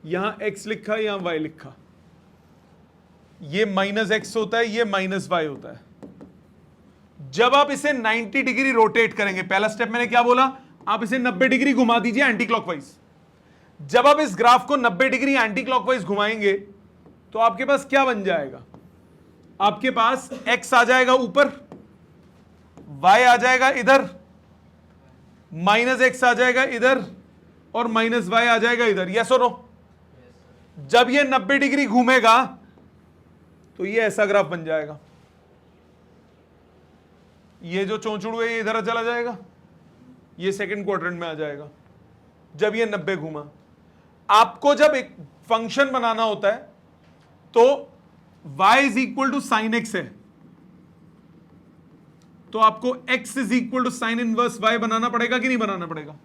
S1: यहां x लिखा, यहां y लिखा। ये माइनस एक्स होता है, ये माइनस वाई होता है। जब आप इसे 90 डिग्री रोटेट करेंगे, पहला स्टेप मैंने क्या बोला, आप इसे 90 डिग्री घुमा दीजिए एंटी क्लॉकवाइज। जब आप इस ग्राफ को 90 डिग्री एंटी क्लॉकवाइज घुमाएंगे तो आपके पास क्या बन जाएगा? आपके पास x आ जाएगा ऊपर, y आ जाएगा इधर, माइनस एक्स आ जाएगा इधर और माइनस वाई आ जाएगा इधर। यस और नो? जब ये 90 डिग्री घूमेगा तो ये ऐसा ग्राफ बन जाएगा। ये जो चौचुड़ है ये इधर चला जाएगा, ये सेकंड क्वाड्रेंट में आ जाएगा जब ये 90 घूमा। आपको जब एक फंक्शन बनाना होता है तो y is equal to sine x है, तो आपको x is equal to sine inverse y बनाना पड़ेगा कि नहीं बनाना पड़ेगा?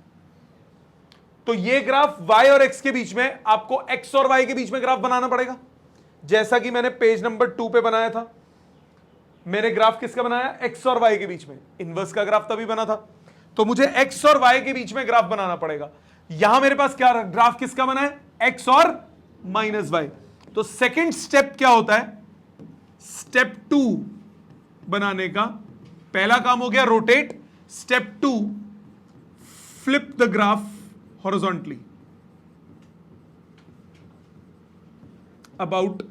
S1: तो ये ग्राफ y और x के बीच में, आपको x और y के बीच में ग्राफ बनाना पड़ेगा, जैसा कि मैंने पेज नंबर 2 पे बनाया था। मैंने ग्राफ किसका बनाया? x और y के बीच में। इनवर्स का ग्राफ तभी बना था, तो मुझे x और y के बीच में ग्राफ बनाना पड़ेगा। यहां मेरे पास क्या ग्राफ किसका बना है? x और माइनस y। तो सेकंड स्टेप क्या होता है? स्टेप 2 बनाने का पहला काम हो गया rotate. Step 2, flip the graph horizontally about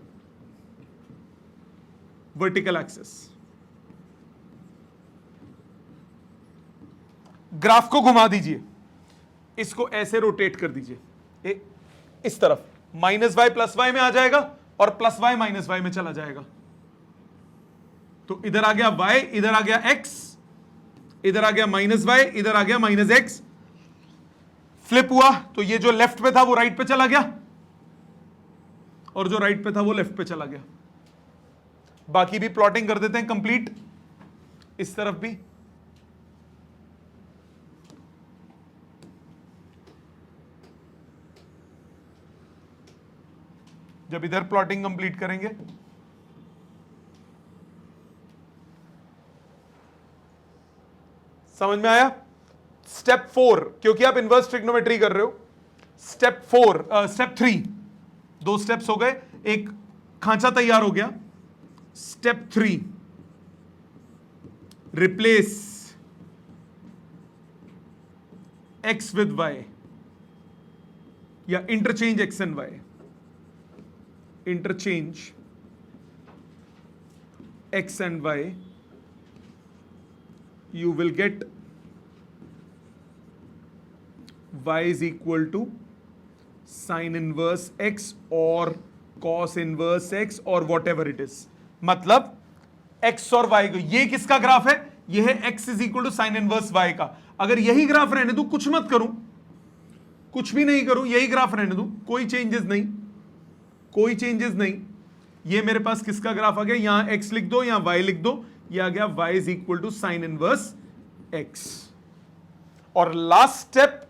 S1: vertical axis. Graph को घुमा दीजिए, इसको ऐसे रोटेट कर दीजिए इस तरफ, माइनस वाई प्लस वाई में आ जाएगा और प्लस वाई माइनस वाई में चला जाएगा। तो इधर आ गया y, इधर आ गया x, इधर आ गया माइनस वाई, इधर आ गया माइनस एक्स। फ्लिप हुआ तो ये जो लेफ्ट पे था वो राइट पे चला गया और जो राइट पे था वो लेफ्ट पे चला गया। बाकी भी प्लॉटिंग कर देते हैं कंप्लीट, इस तरफ भी। जब इधर प्लॉटिंग कंप्लीट करेंगे समझ में आया? स्टेप 4, क्योंकि आप इनवर्स ट्रिग्नोमेट्री कर रहे हो। स्टेप 3, 2 स्टेप्स हो गए, एक खांचा तैयार हो गया। Step 3, replace x with y या interchange x and y, interchange x and y, you will get y is equal to sin inverse x or cos inverse x or whatever it is। मतलब x और y को, ये किसका ग्राफ है? ये है x is equal to sin inverse y का। अगर यही ग्राफ रहने दूं, कुछ मत करूं, कुछ भी नहीं करूं, यही ग्राफ रहने दूं, कोई चेंजेस नहीं, कोई चेंजेस नहीं। ये मेरे पास किसका ग्राफ आ गया? यहां x लिख दो, यहां y लिख दो, ये आ गया y is equal to sine inverse x। और लास्ट स्टेप,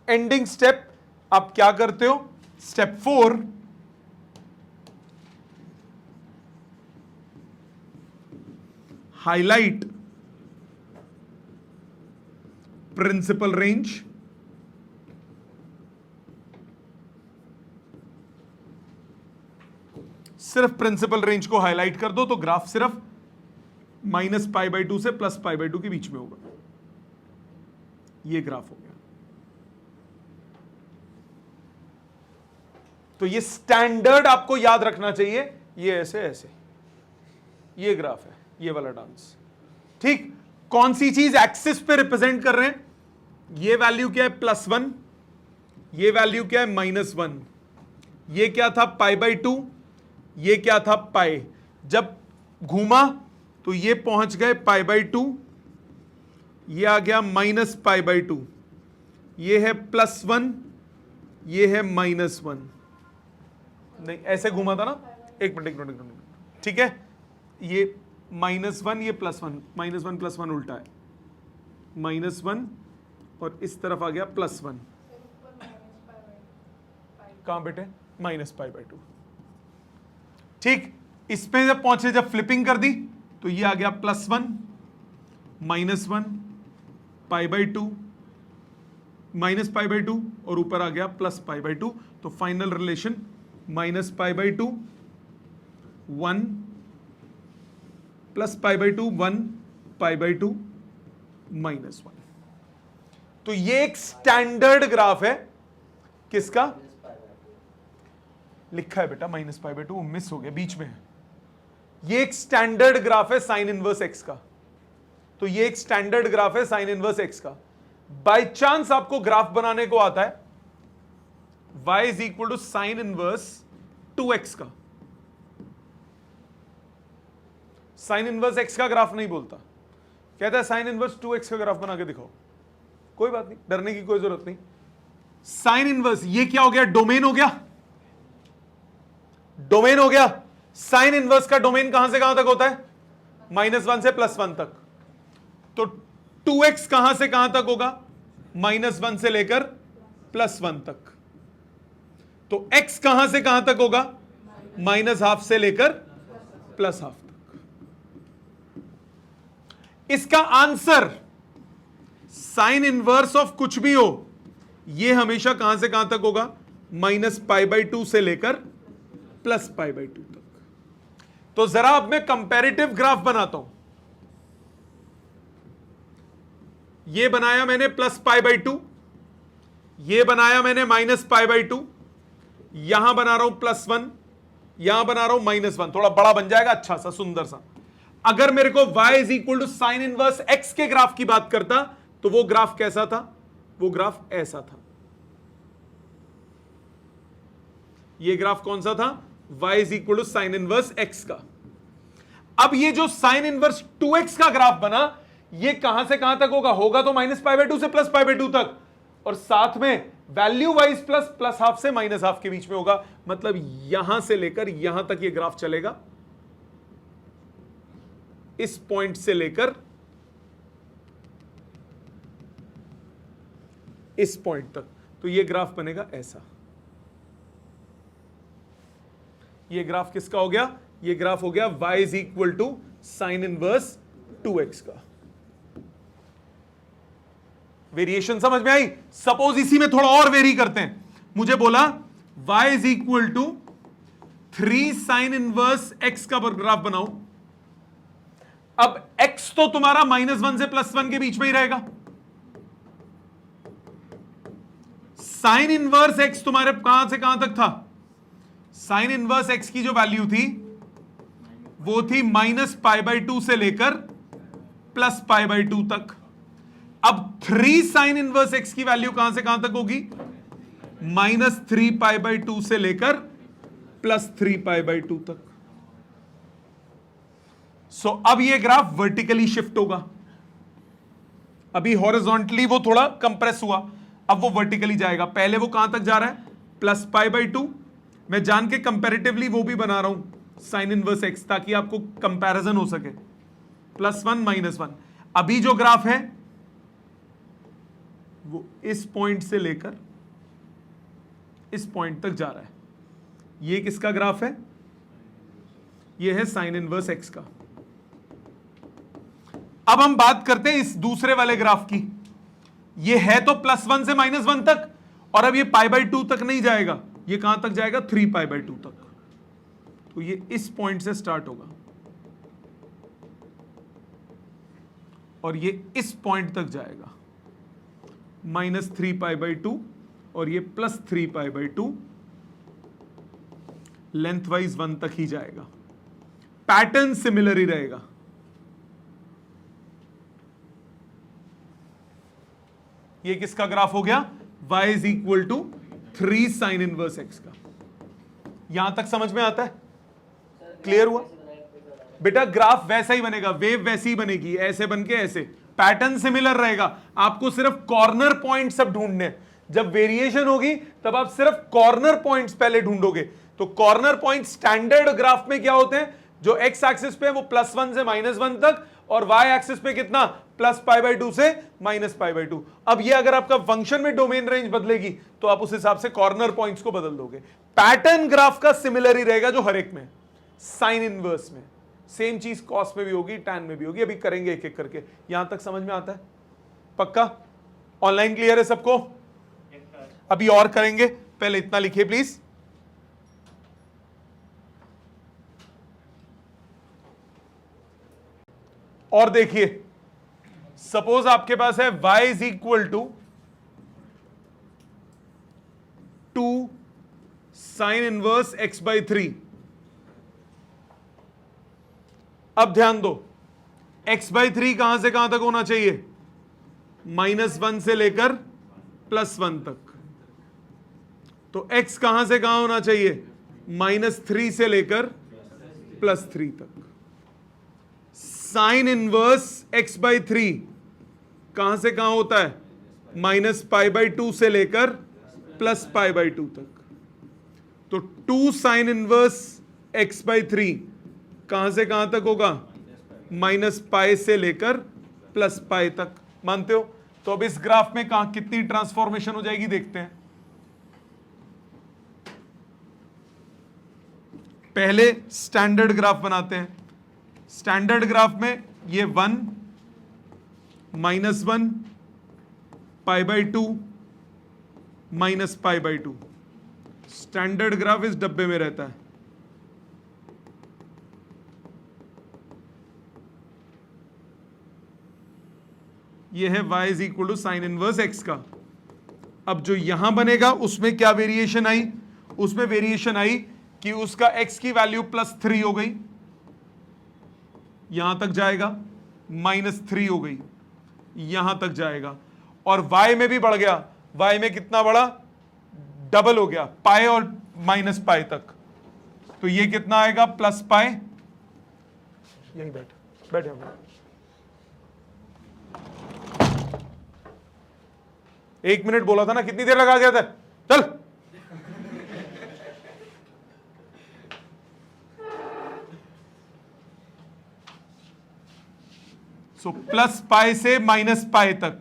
S1: एंडिंग स्टेप, आप क्या करते हो? स्टेप 4, हाईलाइट प्रिंसिपल रेंज, सिर्फ प्रिंसिपल रेंज को हाईलाइट कर दो तो ग्राफ सिर्फ -π/2 से +π/2 के बीच में होगा। ये ग्राफ हो गया। तो ये स्टैंडर्ड आपको याद रखना चाहिए, ये ऐसे ऐसे, ये ग्राफ है, ये वाला डांस। ठीक, कौन सी चीज एक्सिस पे रिप्रेजेंट कर रहे हैं? ये वैल्यू क्या है? +1, ये वैल्यू क्या है? -1, ये क्या था? π/2, ये क्या था? पाई। जब घूमा तो ये पहुंच गए π/2, ये आ गया -π/2, ये है +1, ये है -1। नहीं, ऐसे घूमा था ना, एक मिनट, ठीक है। ये -1, ये +1, -1 +1 उल्टा है, -1 और इस तरफ आ गया +1। कहां बेटे? -π/2। ठीक, इसमें जब पहुंचे, जब फ्लिपिंग कर दी तो ये आ गया +1, -1, π/2, -π/2 और ऊपर आ गया +π/2। तो फाइनल रिलेशन -π/2 1 +π/2 1 π/2 -1। तो ये एक स्टैंडर्ड ग्राफ है किसका? लिखा है बेटा -π/2, वो मिस हो गया, बीच में है। ये एक स्टैंडर्ड ग्राफ है साइन इनवर्स x का। तो ये एक स्टैंडर्ड ग्राफ है साइन इनवर्स x का। बाय चांस आपको ग्राफ बनाने को आता है y is equal to sine inverse 2x का। साइन इनवर्स x का ग्राफ नहीं बोलता, कहता है साइन इनवर्स 2x का ग्राफ बना के दिखाओ। कोई बात नहीं, डरने की कोई जरूरत नहीं। साइन इनवर्स, ये क्या हो गया? डोमेन हो गया, डोमेन हो गया। साइन इनवर्स का डोमेन कहां से कहां तक होता है? -1 से +1 तक। तो 2x कहां से कहां तक होगा? -1 से लेकर +1 तक। तो x कहां से कहां तक होगा? -½ से लेकर +½ तक। इसका आंसर साइन इनवर्स ऑफ कुछ भी हो, यह हमेशा कहां से कहां तक होगा? -π/2 से लेकर +π/2 तक। तो जरा अब मैं कंपैरेटिव ग्राफ बनाता हूं। ये बनाया मैंने +π/2, ये बनाया मैंने -π/2, यहां बना रहा हूं +1, यहां बना रहा हूं -1। थोड़ा बड़ा बन जाएगा, अच्छा सा सुंदर सा। अगर मेरे को y is equal to sine inverse x के ग्राफ की बात करता तो वो ग्राफ कैसा था? वो ग्राफ ऐसा था। ये ग्राफ कौन सा था? y is equal to sine inverse x का। अब ये जो साइन इनवर्स 2x का ग्राफ बना, ये कहां से कहां तक होगा तो -π/2 से +π/2 तक, और साथ में वैल्यू वाइज प्लस हाफ से माइनस हाफ के बीच में होगा। मतलब यहां से लेकर यहां तक ये ग्राफ चलेगा, इस पॉइंट से लेकर इस पॉइंट तक। तो ये ग्राफ बनेगा ऐसा। ये ग्राफ किसका हो गया? ये ग्राफ हो गया y is equal to sine inverse 2x का। वेरिएशन समझ में आई? सपोज इसी में थोड़ा और वेरी करते हैं। मुझे बोला y is equal to 3 sine inverse x का ग्राफ बनाओ। अब x तो तुम्हारा -1 से +1 के बीच में ही रहेगा। साइन इनवर्स x तुम्हारे कहां से कहां तक था? साइन इनवर्स x की जो वैल्यू थी वो थी -π/2 से लेकर +π/2 तक। अब 3 साइन इनवर्स x की वैल्यू कहां से कहां तक होगी? -3π/2 से लेकर +3π/2 तक। सो अब ये ग्राफ वर्टिकली शिफ्ट होगा। अभी हॉरिजॉन्टली वो थोड़ा कंप्रेस हुआ, अब वो वर्टिकली जाएगा। पहले वो कहां तक जा रहा है? +π/2। मैं जान के कंपैरेटिवली वो भी बना रहा हूं साइन इनवर्स x, ताकि आपको कंपैरिजन हो सके। +1 -1। अभी जो ग्राफ है वो इस पॉइंट से लेकर इस पॉइंट तक जा रहा है। ये किसका ग्राफ है? ये है साइन इनवर्स x का। अब हम बात करते हैं इस दूसरे वाले ग्राफ की। ये है तो +1 से -1 तक, और अब ये π/2 तक नहीं जाएगा, ये कहां तक जाएगा? 3π/2 तक। तो ये इस पॉइंट से स्टार्ट होगा और ये इस पॉइंट तक जाएगा, -3π/2 और ये +3π/2, लेंथ वाइज 1 तक ही जाएगा। पैटर्न सिमिलर ही रहेगा। ये किसका ग्राफ हो गया? y is equal to 3 sine inverse x का। यहां तक समझ में आता है? क्लियर हुआ? बेटा ग्राफ वैसा ही बनेगा, वेव वैसी ही बनेगी, ऐसे बन के ऐसे, पैटर्न सिमिलर रहेगा। आपको सिर्फ कॉर्नर पॉइंट सब ढूंढने हैं। जब वेरिएशन होगी तब आप सिर्फ कॉर्नर पॉइंट्स पहले ढूंढोगे। तो कॉर्नर पॉइंट स्टैंडर्ड ग्राफ में क्या होते हैं? जो x एक्सिस पे वो +1 से -1 तक, और y एक्सिस पे कितना? +π/2 से -π/2। अब ये अगर आपका फंक्शन में डोमेन रेंज बदलेगी तो आप उस हिसाब से कॉर्नर पॉइंट्स को बदल दोगे। पैटर्न ग्राफ का सिमिलर ही रहेगा जो हर एक में। साइन इनवर्स में सेम चीज कॉस में भी होगी, टैन में भी होगी। अभी करेंगे एक एक करके। यहां तक समझ में आता है? पक्का? ऑनलाइन क्लियर है सबको? अभी और करेंगे, पहले इतना लिखिए प्लीज। और देखिए, सपोज आपके पास है y is equal to 2 sine inverse x/3। अब ध्यान दो, x/3 कहां से कहां तक होना चाहिए? -1 से लेकर +1 तक। तो x कहां से कहां होना चाहिए? -3 से लेकर +3 तक। साइन इनवर्स x/3 कहां से कहां होता है? -π/2 से लेकर +π/2 तक। तो 2 साइन इनवर्स x/3 कहां से कहां तक होगा? -π से लेकर +π तक। मानते हो? तो अब इस ग्राफ में कहां कितनी ट्रांसफॉर्मेशन हो जाएगी देखते हैं। पहले स्टैंडर्ड ग्राफ बनाते हैं। स्टैंडर्ड ग्राफ में ये 1 -1 π/2 -π/2 स्टैंडर्ड ग्राफ इस डब्बे में रहता है। ये है y is equal to sine inverse x का। अब जो यहां बनेगा उसमें क्या वेरिएशन आई? उसमें वेरिएशन आई कि उसका x की वैल्यू +3 हो गई, यहां तक जाएगा, -3 हो गई, यहां तक जाएगा, और y में भी बढ़ गया। y में कितना बढ़ा? डबल हो गया, π और -π तक। तो ये कितना आएगा प्लस पाई, यहीं बैठ यहाँ पे। 1 मिनट बोला था ना, कितनी देर लगा गया था, चल। सो प्लस पाई से माइनस पाई तक,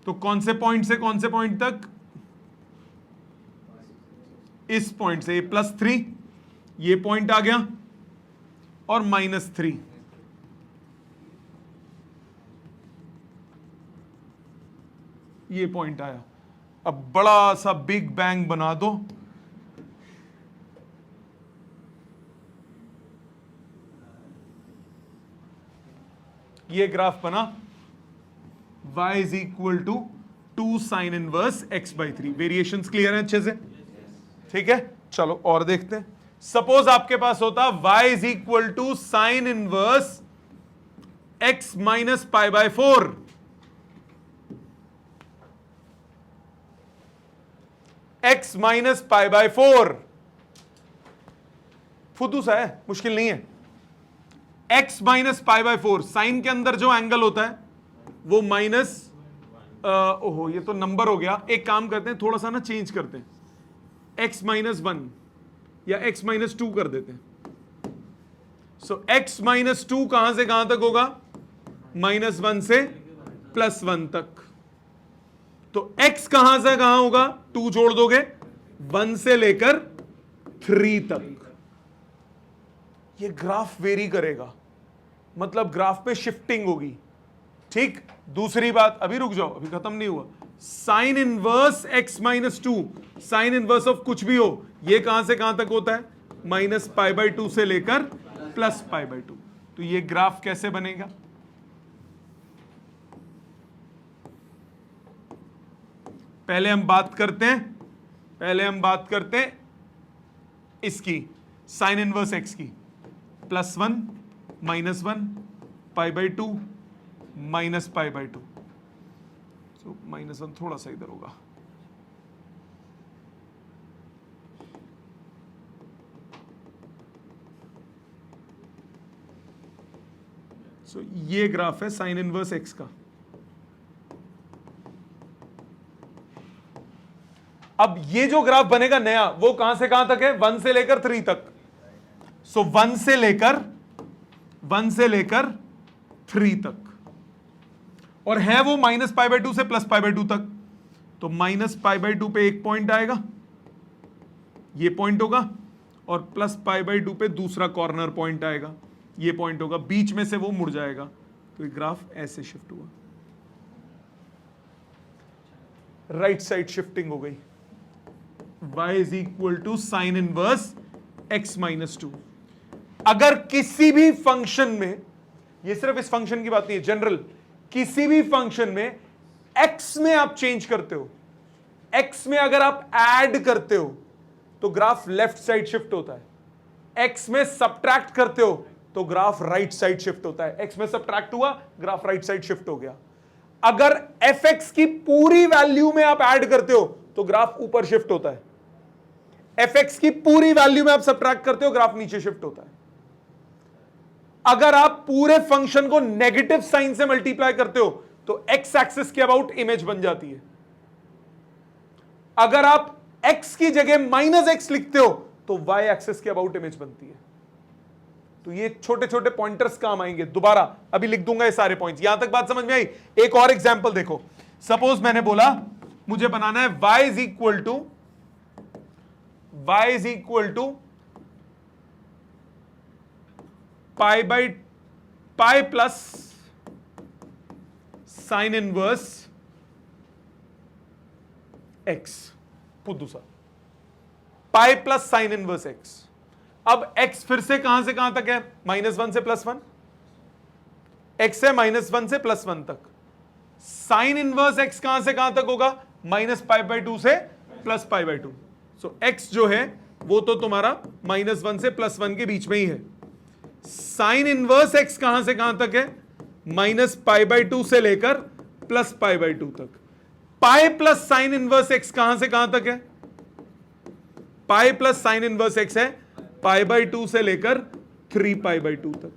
S1: तो कौन से पॉइंट से कौन से पॉइंट तक, इस पॉइंट से, ये +3, ये पॉइंट आ गया, और -3, ये पॉइंट आया। अब बड़ा सा बिग बैंग बना दो, ये ग्राफ बना, y is equal to 2 sine inverse x/3। Variations clear है अच्छे से, ठीक है। चलो और देखते हैं। सपोज आपके पास होता y is equal to sine inverse x minus π/4, x minus π/4, फुदू सा है, मुश्किल नहीं है। x माइनस π/4, साइन के अंदर जो एंगल होता है वो माइनस, ओहो ये तो नंबर हो गया, एक काम करते हैं, थोड़ा सा ना चेंज करते हैं, x माइनस 1 या x माइनस 2 कर देते हैं। सो x माइनस 2 कहां से कहां तक होगा, -1 से +1 तक। तो x कहां से कहां होगा, 2 जोड़ दोगे, 1 से लेकर 3 तक। ये ग्राफ वेरी करेगा, मतलब ग्राफ पे शिफ्टिंग होगी, ठीक। दूसरी बात, अभी रुक जाओ, अभी खत्म नहीं हुआ। Sign inverse x minus 2, sine inverse of कुछ भी हो, ये कहां से कहां तक होता है, -π/2 से लेकर +π/2। तो ये ग्राफ कैसे बनेगा, पहले हम बात करते हैं इसकी, साइन इनवर्स x की, +1 -1 π/2 -π/2। सो -1 थोड़ा सा इधर होगा, सो ये ग्राफ है साइन इनवर्स x का। अब ये जो ग्राफ बनेगा नया, वो कहां से कहां तक है, 1 से लेकर 3 तक। सो 1 से लेकर 3 तक, और है वो -π/2 से +π/2 तक। तो -π/2 पे एक पॉइंट आएगा, ये पॉइंट होगा, और +π/2 पे दूसरा कॉर्नर पॉइंट आएगा, ये पॉइंट होगा, बीच में से वो मुड़ जाएगा। तो ये ग्राफ ऐसे शिफ्ट हुआ, राइट साइड शिफ्टिंग हो गई। y is equal to sine inverse x minus 2। अगर किसी भी फंक्शन में, ये सिर्फ इस फंक्शन की बात नहीं है, जनरल किसी भी फंक्शन में x में आप चेंज करते हो, x में अगर आप ऐड करते हो तो ग्राफ लेफ्ट साइड शिफ्ट होता है, x में सब्ट्रैक्ट करते हो तो ग्राफ राइट साइड शिफ्ट होता है। x में सब्ट्रैक्ट हुआ, ग्राफ राइट साइड शिफ्ट हो गया। अगर fx की पूरी वैल्यू में आप ऐड करते हो तो ग्राफ ऊपर शिफ्ट होता है, fx की पूरी वैल्यू में आप सब्ट्रैक्ट करते हो, ग्राफ नीचे शिफ्ट होता है। अगर आप पूरे फंक्शन को नेगेटिव साइन से मल्टीप्लाई करते हो तो x एक्सिस के अबाउट इमेज बन जाती है। अगर आप x की जगह -x लिखते हो तो y एक्सिस के अबाउट इमेज बनती है। तो ये छोटे छोटे पॉइंटर्स काम आएंगे, दोबारा अभी लिख दूंगा ये सारे पॉइंट्स। यहां तक बात समझ में आई? एक और एग्जांपल देखो। सपोज मैंने बोला मुझे बनाना है y is equal to pi plus sine inverse x, पुदुसा pi plus sine inverse x। अब x फिर से कहां तक है, -1 से +1, x है -1 से +1 तक। साइन इनवर्स x कहां से कहां तक होगा, -π/2 से +π/2। सो x जो है वो तो तुम्हारा -1 से +1 के बीच में ही है। साइन इनवर्स x कहां से कहां तक है, -π/2 से लेकर +π/2 तक। पाई प्लस साइन इनवर्स x कहां से कहां तक है, पाई प्लस साइन इनवर्स एक्स है पाई बाई 2 से लेकर 3 पाई बाई 2 तक।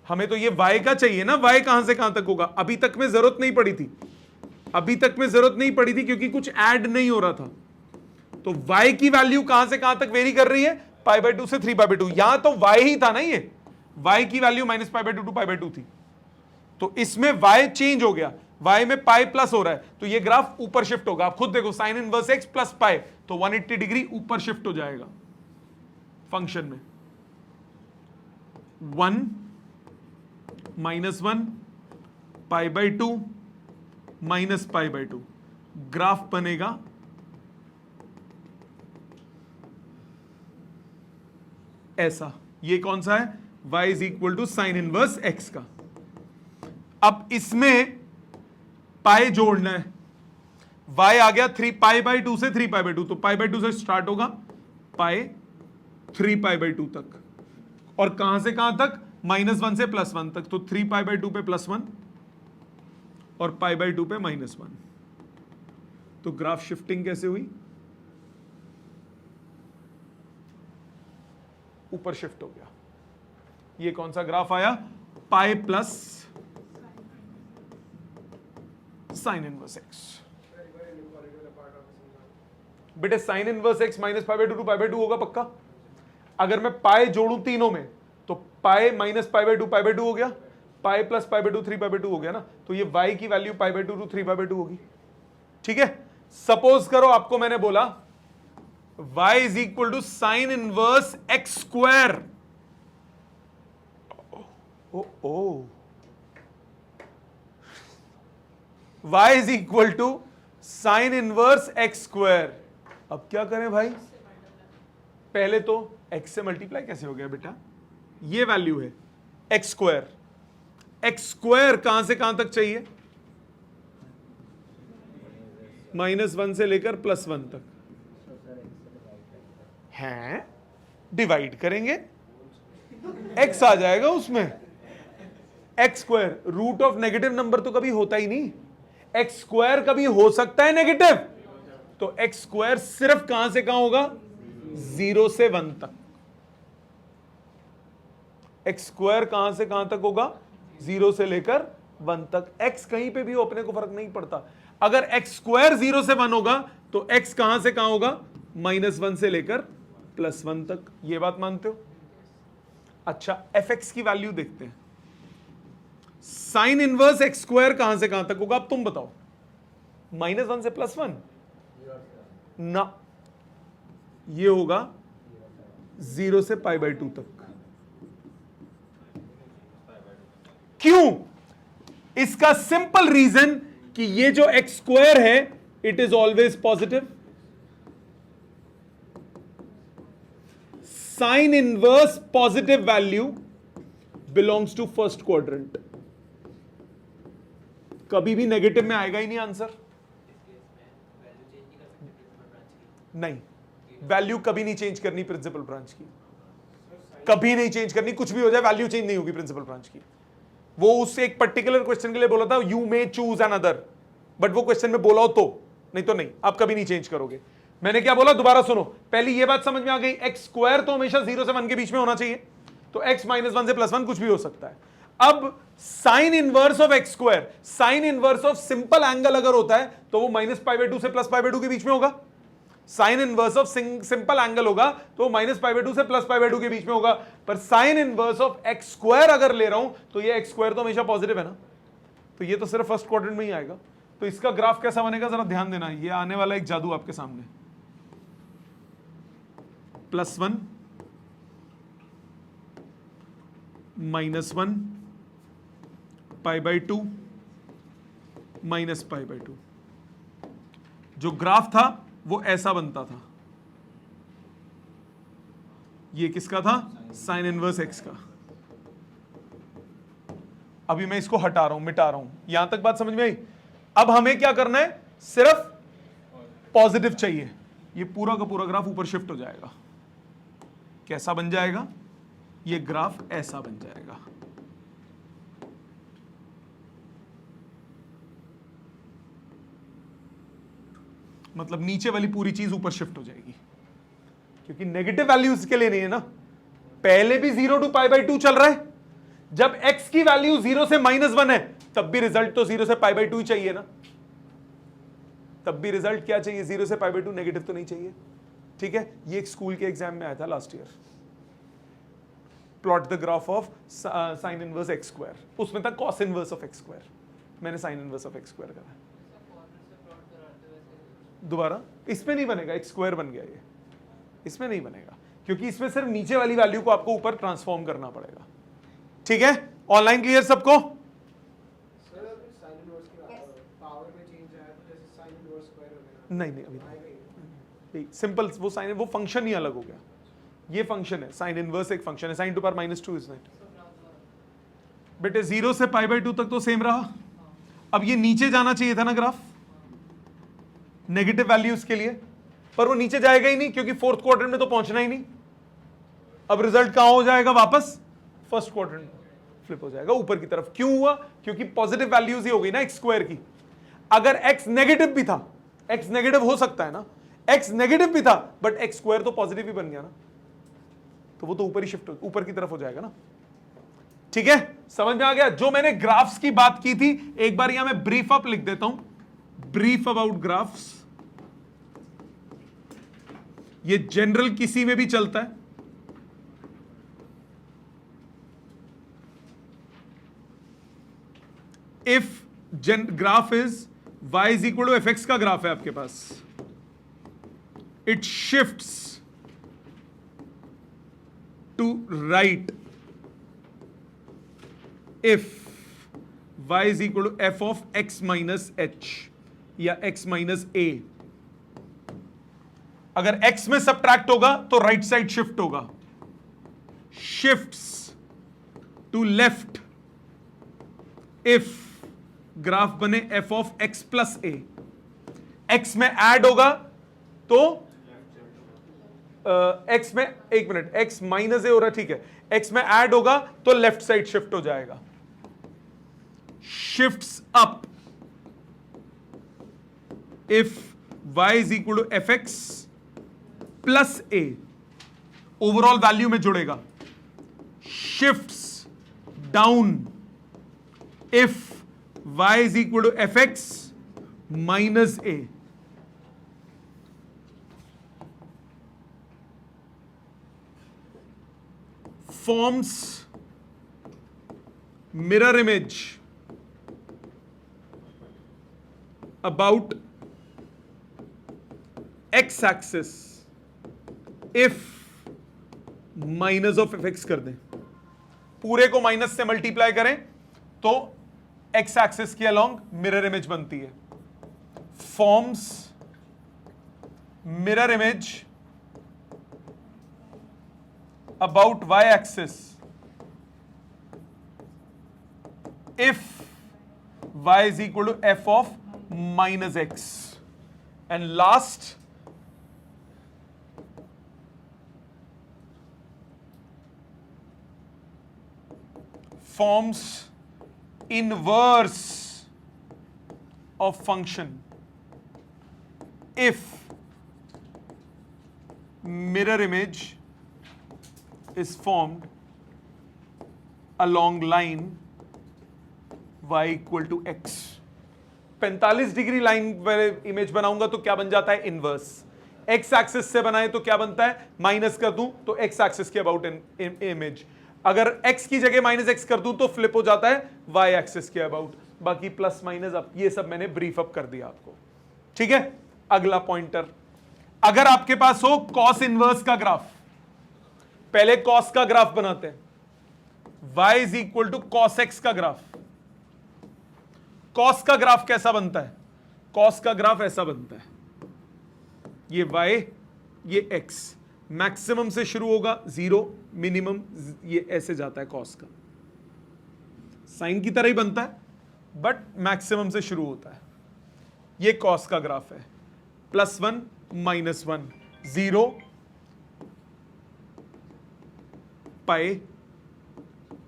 S1: हमें तो ये y का चाहिए ना, y कहां से कहां तक होगा? अभी तक में जरूरत नहीं पड़ी थी, अभी तक में जरूरत नहीं पड़ी थी क्योंकि कुछ ऐड नहीं हो रहा था। तो y की वैल्यू कहां से कहां तक वेरी कर रही है? पाई बाई 2 से 3 पाई बाई 2। यहां तो y ही था ना, ये y की value minus pi by 2 to pi by 2 थी, तो इसमें y चेंज हो गया, y में पाई प्लस हो रहा है, तो ये ग्राफ ऊपर शिफ्ट होगा। आप खुद देखो, sign inverse x plus pi, तो 180 डिग्री ऊपर शिफ्ट हो जाएगा फंक्शन में। 1 -1 pi by 2 minus pi by 2, graph बनेगा ऐसा। ये कौन सा है? y is equal to sine inverse x का। अब इसमें पाई जोड़ना है, y आ गया 3 पाई बाई 2 से 3 पाई बाई 2, तो पाई बाई 2 से स्टार्ट होगा पाई 3 पाई बाई 2 तक, और कहां से कहां तक? -1 से +1 तक, तो 3 पाई बाई 2 पे +1 और पाई बाई 2 पे -1। तो ग्राफ शिफ्टिंग कैसे हुई? ऊपर शिफ्ट हो गया। ये कौन सा ग्राफ आया? Pi plus sine inverse x. बेटे sine inverse x minus pi by 2 to pi by 2 होगा पक्का। अगर मैं पाई जोड़ूं तीनों में, तो pi minus pi by 2 pi by 2 हो गया, pi plus pi by 2 3 pi by 2 हो गया ना। तो ये y की value pi by 2 to 3 pi by 2 होगी। ठीक है, सपोज करो आपको मैंने बोला y is equal to sine inverse x square. ओ y is equal to sine inverse x square. अब क्या करें भाई? पहले तो x से मल्टीप्लाई कैसे हो गया बेटा? ये वैल्यू है एक्स स्क्वायर। एक्स स्क्वायर कहां से कहां तक चाहिए? -1 से लेकर +1 तक हैं, डिवाइड करेंगे, x आ जाएगा उसमें। X square root of negative number तो कभी होता ही नहीं, एक्स स्क्वायर कभी हो सकता है नेगेटिव, तो एक्स स्क्वायर सिर्फ कहां से कहां होगा? 0 से 1 तक। एक्स स्क्वायर कहां से कहां तक होगा? 0 से लेकर 1 तक। x कहीं पे भी हो, अपने को फर्क नहीं पड़ता। अगर एक्स स्क्वायर 0 से 1 होगा तो x कहां से कहां होगा? -1 से लेकर +1 तक। ये बात मानते हो? अच्छा, fx की वैल्यू देखते हैं। साइन इनवर्स एक्स स्क्वायर कहां से कहां तक होगा? अब तुम बताओ। -1 से +1 ना, ये होगा 0 से पाई बाई 2 तक। क्यों? इसका सिंपल रीजन कि ये जो एक्स स्क्वायर है it is always positive. Sine inverse positive value belongs to first quadrant. कभी भी नेगेटिव में आएगा ही नहीं आंसर। नहीं, वैल्यू कभी नहीं चेंज करनी प्रिंसिपल ब्रांच की, कभी नहीं चेंज करनी। कुछ भी हो जाए वैल्यू चेंज नहीं होगी प्रिंसिपल ब्रांच की। वो उससे एक पर्टिकुलर क्वेश्चन के लिए बोला था you may choose another, but वो क्वेश्चन में बोला हो तो, नहीं तो नहीं, आप कभी नहीं चेंज करोगे। मैंने क्या बोला दोबारा सुनो। पहली ये बात समझ में आ गई, एक्स स्क्वायर तो हमेशा 0 से 1 के बीच में होना चाहिए, तो x -1 से +1 कुछ भी हो सकता है। अब sign inverse of x square, sign inverse of simple angle अगर होता है तो वो -π/2 से +π/2 के बीच में होगा। Sign inverse of simple angle होगा तो -π/2 से +π/2 के बीच में होगा। पर sign inverse of x square अगर ले रहा हूं तो ये एक्स स्क्वायर तो हमेशा पॉजिटिव है ना, तो ये तो सिर्फ फर्स्ट क्वाड्रेंट में ही आएगा। तो इसका ग्राफ कैसा बनेगा जरा ध्यान देना, ये आने वाला एक जादू आपके सामने। +1 -1 π/2 -π/2। जो ग्राफ था वो ऐसा बनता था। ये किसका था? साइन इनवर्स एक्स का। अभी मैं इसको हटा रहा हूं, मिटा रहा हूं। यहां तक बात समझ में आई? अब हमें क्या करना है? सिर्फ पॉजिटिव चाहिए। ये पूरा का पूरा ग्राफ ऊपर शिफ्ट हो जाएगा। कैसा बन जाएगा? ये ग्राफ ऐसा बन जाएगा। मतलब नीचे वाली पूरी चीज ऊपर शिफ्ट हो जाएगी। क्योंकि नेगेटिव वैल्यूज के लिए नहीं है ना, पहले भी 0 to π/2 चल रहा है। जब x की वैल्यू 0 से -1 है तब भी रिजल्ट तो 0 से π/2 ही चाहिए ना, तब भी रिजल्ट क्या चाहिए, 0 से π/2, नेगेटिव तो नहीं चाहिए। ठीक है, ये एक स्कूल के एग्जाम में आया था last year, plot the graph of sine inverse x square, उसमें था cos inverse of x square, मैंने sine inverse of x square करा। दोबारा इसमें नहीं बनेगा, x स्क्वायर बन गया ये, इसमें नहीं बनेगा क्योंकि इसमें सिर्फ नीचे वाली वैल्यू को आपको ऊपर ट्रांसफॉर्म करना पड़ेगा। ठीक है, ऑनलाइन क्लियर सबको? नहीं नहीं अभी सिंपल वो साइन, वो फंक्शन ही अलग हो गया, ये फंक्शन है, साइन इनवर्स एक फंक्शन है, sign to power -2 is that. बेटे 0 से π/2 तक तो सेम रहा, अब ये नीचे जाना चाहिए था ना ग्राफ नेगेटिव वैल्यूज के लिए, पर वो नीचे जाएगा ही नहीं क्योंकि फोर्थ क्वाड्रेंट में तो पहुंचना ही नहीं। अब रिजल्ट कहां हो जाएगा, वापस फर्स्ट क्वाड्रेंट में फ्लिप हो जाएगा ऊपर की तरफ। क्यों हुआ, क्योंकि पॉजिटिव वैल्यूज ही हो गई ना x स्क्वायर की। अगर x नेगेटिव भी था, x नेगेटिव हो सकता है ना, x नेगेटिव भी था बट x स्क्वायर तो पॉजिटिव ही बन गया ना, तो वो तो ऊपर ही शिफ्ट ऊपर की तरफ हो जाएगा ना। ठीक है, समझ में आ गया? जो मैंने ग्राफ्स की बात की थी, एक बार यहां मैं ब्रीफ अप लिख देता हूं, ब्रीफ अबाउट ग्राफ्स। ये जनरल किसी में भी चलता है। If graph is y is equal to fx का ग्राफ है आपके पास, it shifts to right if y is equal to f of x minus h या x minus a। अगर x में सबट्रैक्ट होगा तो राइट साइड शिफ्ट होगा, shifts to left if graph बने f of x plus a। x में ऐड होगा तो x में, एक मिनट, x माइनस ए हो रहा है, ठीक है, x में ऐड होगा तो लेफ्ट साइड शिफ्ट हो जाएगा, shifts up if y is equal to fx plus a, overall value में जुड़ेगा, shifts down if y is equal to fx minus a। forms mirror image about x axis if minus of fx कर दें, पूरे को माइनस से मल्टीप्लाई करें तो x एक्सिस के अलोंग मिरर इमेज बनती है। Forms mirror image about y axis if y is equal to f of minus x, and last forms inverse of function if mirror image is formed along line y equal to x। 45 degree line image बनाऊंगा तो क्या बन जाता है, इनवर्स। x एक्सिस से बनाए तो क्या बनता है, माइनस कर दूं तो x एक्सिस के अबाउट इमेज, अगर x की जगह माइनस x कर दूं तो फ्लिप हो जाता है y एक्सिस के अबाउट। बाकी प्लस माइनस अप, ये सब मैंने ब्रीफ अप कर दिया आपको। ठीक है, अगला पॉइंटर, अगर आपके पास हो कॉस इनवर्स का ग्राफ, पहले कॉस का ग्राफ बनाते हैं, y is equal to cos x का ग्राफ। कॉस का ग्राफ कैसा बनता है, कॉस का ग्राफ ऐसा बनता है, ये y ये x, मैक्सिमम से शुरू होगा 0, मिनिमम ये ऐसे जाता है, कॉस का साइन की तरह ही बनता है बट मैक्सिमम से शुरू होता है। ये कॉस का ग्राफ है, +1 -1 0 पाई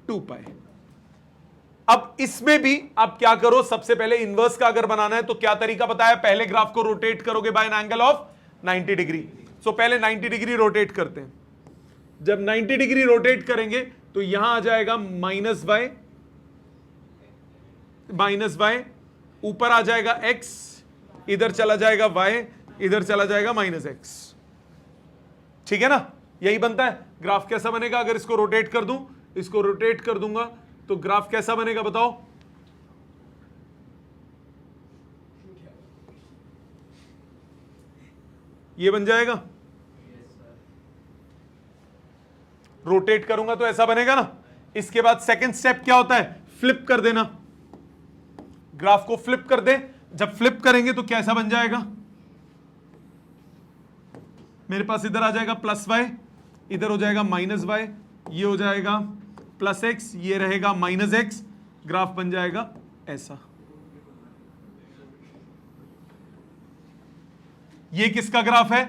S1: 2 पाई। अब इसमें भी आप क्या करो, सबसे पहले इनवर्स का अगर बनाना है तो क्या तरीका बताया, पहले ग्राफ को रोटेट करोगे by an angle of 90 degree, so पहले 90 डिग्री रोटेट करते हैं। जब 90 डिग्री रोटेट करेंगे तो यहां आ जाएगा माइनस वाई, ऊपर आ जाएगा x, इधर चला जाएगा y, इधर चला जाएगा माइनस x। ठीक है ना, यही बनता है। ग्राफ कैसा बनेगा अगर इसको रोटेट कर दूं, इसको रोटेट कर दूंगा तो ग्राफ कैसा बनेगा बताओ? ये बन जाएगा। रोटेट करूंगा तो ऐसा बनेगा ना। इसके बाद सेकंड स्टेप क्या होता है? फ्लिप कर देना, ग्राफ को फ्लिप कर दे। जब फ्लिप करेंगे तो कैसा बन जाएगा? मेरे पास इधर आ जाएगा प्लस वाई, इधर हो जाएगा माइनस वाई, ये हो जाएगा प्लस एक्स, ये रहेगा माइनस एक्स। ग्राफ बन जाएगा ऐसा। ये किसका ग्राफ है?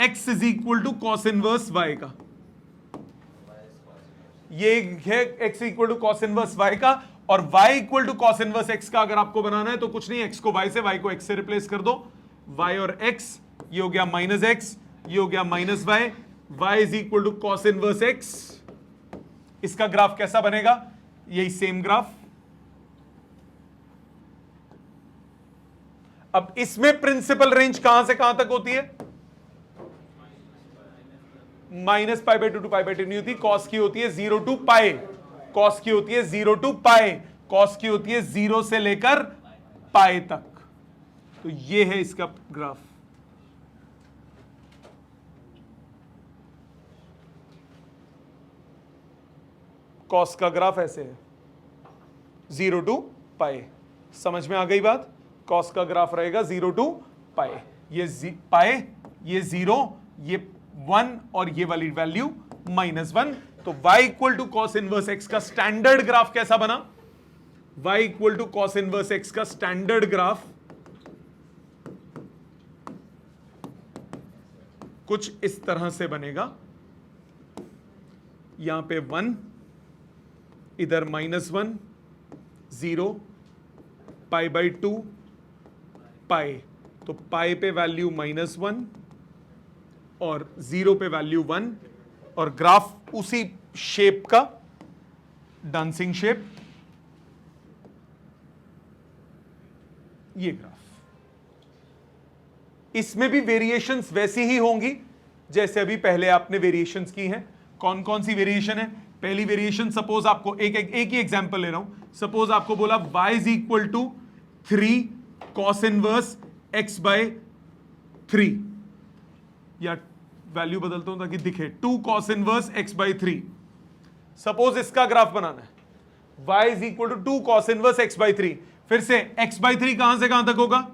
S1: x is equal to cos inverse y का। ये है x equal to cos inverse y का, और y equal to cos inverse x का अगर आपको बनाना है तो कुछ नहीं, x को y से, y को x से रिप्लेस कर दो। y और x, ये हो गया माइनस x, ये हो गया minus y, y is equal to cos inverse x। इसका ग्राफ कैसा बनेगा? यही सेम ग्राफ। अब इसमें प्रिंसिपल रेंज कहां से कहां तक होती है? Minus pi by two pi by two नहीं होती, कॉस की होती है 0 टू पाई, कॉस की होती है 0 टू पाई, कॉस की होती है 0 से लेकर पाई तक। तो ये है इसका ग्राफ। कॉस का ग्राफ ऐसे है 0 टू पाई। समझ में आ गई बात? कॉस का ग्राफ रहेगा 0 टू पाई, ये पाई, ये 0, ये 1 और ये वाली वैल्यू -1। तो y equal to cos inverse x का स्टैंडर्ड ग्राफ कैसा बना? y equal to cos inverse x का स्टैंडर्ड ग्राफ कुछ इस तरह से बनेगा। यहां पे 1, इधर -1, 0, पाई बाई 2, पाई, तो पाई पे वैल्यू -1 और 0 पे वैल्यू 1, और ग्राफ उसी शेप का, डांसिंग शेप, ये ग्राफ। इसमें भी वेरिएशंस वैसी ही होंगी जैसे अभी पहले आपने वेरिएशंस की हैं। कौन कौन सी वेरिएशन है? पहली वेरिएशन, सपोज आपको एक ही एग्जांपल ले रहा हूं। सपोज आपको बोला y is equal to 3 cos inverse x by 3, या वैल्यू बदलता हूं ताकि दिखे, 2 cos inverse x by 3। Suppose इसका ग्राफ बनाना है, y is equal to 2 cos inverse x by 3। फिर से x बाय 3 कहां से कहां तक होगा?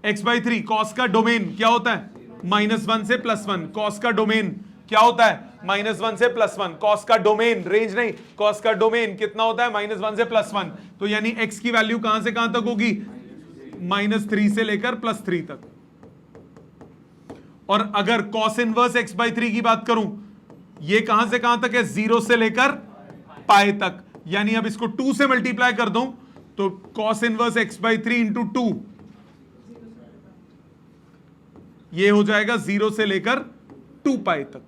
S1: x बाय 3, कॉस का डोमेन क्या होता है? -1 से +1। कॉस का डोमेन क्या होता है? -1 से +1। कॉस का डोमेन, रेंज नहीं, कॉस का डोमेन कितना होता है? -1 से +1। तो यानी x की वैल्यू कहां से कहां तक होगी? -3 से लेकर +3 तक। और अगर कॉस इनवर्स x बाय 3 की बात करूं, ये कहां से कहां तक है? 0 से लेकर पाई तक। यानी अब इसको 2 से मल्टीप्लाई कर दूं तो cos inverse x by 3 into 2, ये हो जाएगा 0 से लेकर 2 पाई तक,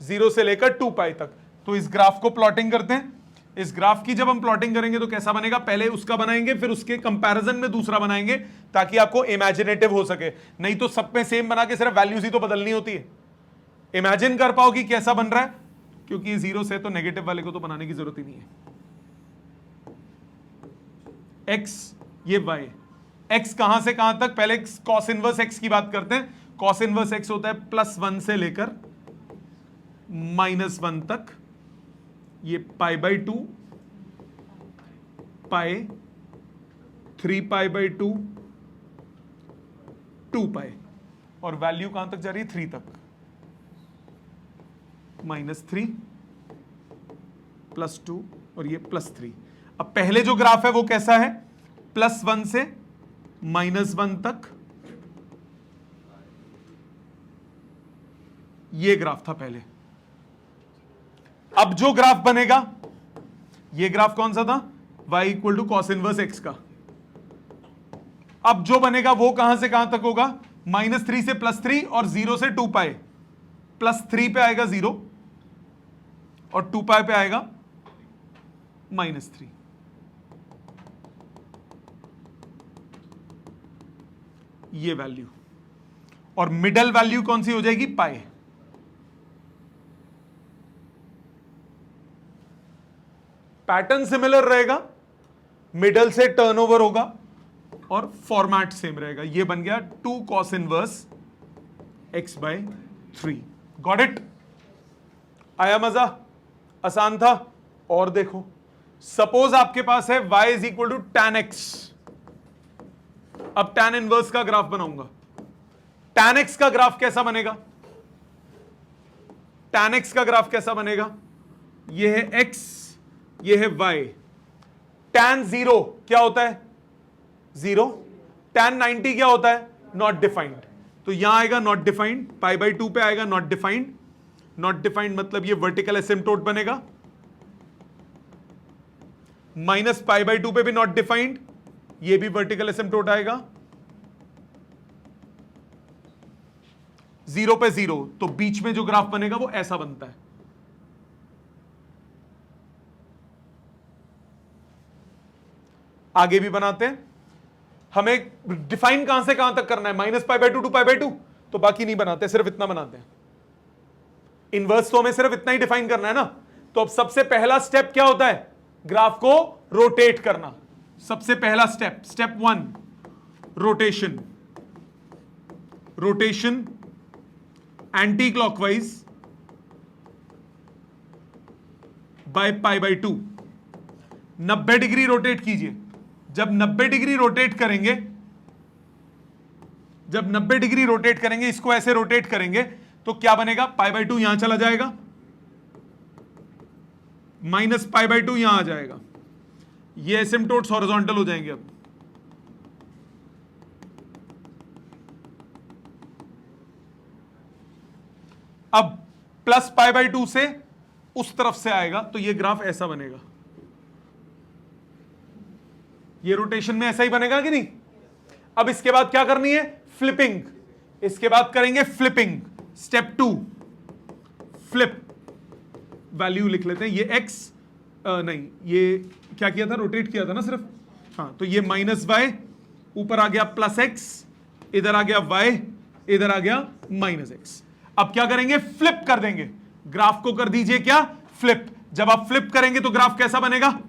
S1: 0 से लेकर 2 पाई तक। तो इस ग्राफ को प्लॉटिंग करते हैं। इस ग्राफ की जब हम प्लॉटिंग करेंगे तो कैसा बनेगा? पहले उसका बनाएंगे, फिर उसके कंपैरिजन में दूसरा बनाएंगे, ताकि आपको इमेजिनेटिव हो सके। नहीं तो सब में सेम बना के सिर्फ वैल्यूज ही तो बदलनी होती है, इमेजिन कर पाओ कि कैसा बन रहा है, क्योंकि 0 से तो नेगेटिव वाले को तो बनाने की जरूरत ही नहीं है। x, ये y, x कहां से कहां तक? पहले कॉस इनवर्स x की बात करते हैं। कॉस इनवर्स x होता है +1 से लेकर -1 तक। ये पाई बाई 2, पाई, 3 पाई बाई 2, 2 पाई, और वैल्यू कहां तक जा रही है? 3 तक। -3 +2 और ये +3। अब पहले जो ग्राफ है वो कैसा है? +1 से -1 तक, ये ग्राफ था पहले। अब जो ग्राफ बनेगा, ये ग्राफ कौन सा था? y equal to cos inverse x का। अब जो बनेगा वो कहां से कहां तक होगा? -3 से +3 और 0 से 2 पाई। +3 पे आएगा 0 और 2 पाई पे आएगा -3। ये वैल्यू, और मिडल वैल्यू कौन सी हो जाएगी? पाई। पैटर्न सिमिलर रहेगा, मिडल से टर्नओवर होगा और फॉर्मेट सेम रहेगा। ये बन गया 2 cos inverse x/3। Got it? आया मजा? आसान था। और देखो, सपोज आपके पास है y is equal to tan x। अब tan इनवर्स का ग्राफ बनाऊंगा। tan x का ग्राफ कैसा बनेगा? tan x का ग्राफ कैसा बनेगा? ये है x, ये है y। tan 0 क्या होता है? 0। tan 90 क्या होता है? Not defined. तो यहां आएगा नॉट डिफाइंड, π/2 पे आएगा नॉट डिफाइंड। नॉट डिफाइंड मतलब ये वर्टिकल एसिम्पटोट बनेगा। -π/2 पे भी नॉट डिफाइंड, ये भी वर्टिकल एसिम्पटोट आएगा। 0 पे 0, तो बीच में जो ग्राफ बनेगा वो ऐसा बनता है। आगे भी बनाते हैं। हमें डिफाइन कहां से कहां तक करना है? -π/2 टू π/2, तो बाकी नहीं बनाते, सिर्फ इतना बनाते हैं। इनवर्स तो हमें सिर्फ इतना ही डिफाइन करना है ना। तो अब सबसे पहला स्टेप क्या होता है? ग्राफ को रोटेट करना। सबसे पहला step, step 1, rotation. Rotation anti clockwise by π/2। 90 degree rotate कीजिए। जब 90 डिग्री रोटेट करेंगे, जब 90 डिग्री रोटेट करेंगे, इसको ऐसे रोटेट करेंगे, तो क्या बनेगा? π/2 यहां चला जाएगा, -π/2 यहां आ जाएगा। ये एसिम्पटोट्स हॉरिजॉन्टल हो जाएंगे। अब +π/2 से उस तरफ से आएगा, तो ये ग्राफ ऐसा बनेगा। ये रोटेशन में ऐसा ही बनेगा कि नहीं? अब इसके बाद क्या करनी है? फ्लिपिंग। इसके बाद करेंगे फ्लिपिंग। Step 2, flip. वैल्यू लिख लेते हैं। ये x नहीं, ये क्या किया था? रोटेट किया था ना सिर्फ। हाँ, तो ये -y, ऊपर आ गया +x, इधर आ गया y, इधर आ गया -x। अब क्या करेंगे? फ्लिप कर देंगे। ग्राफ को कर दीजिए क्या? फ्लिप। जब आप फ्लिप करेंगे तो ग्राफ कैसा बनेगा?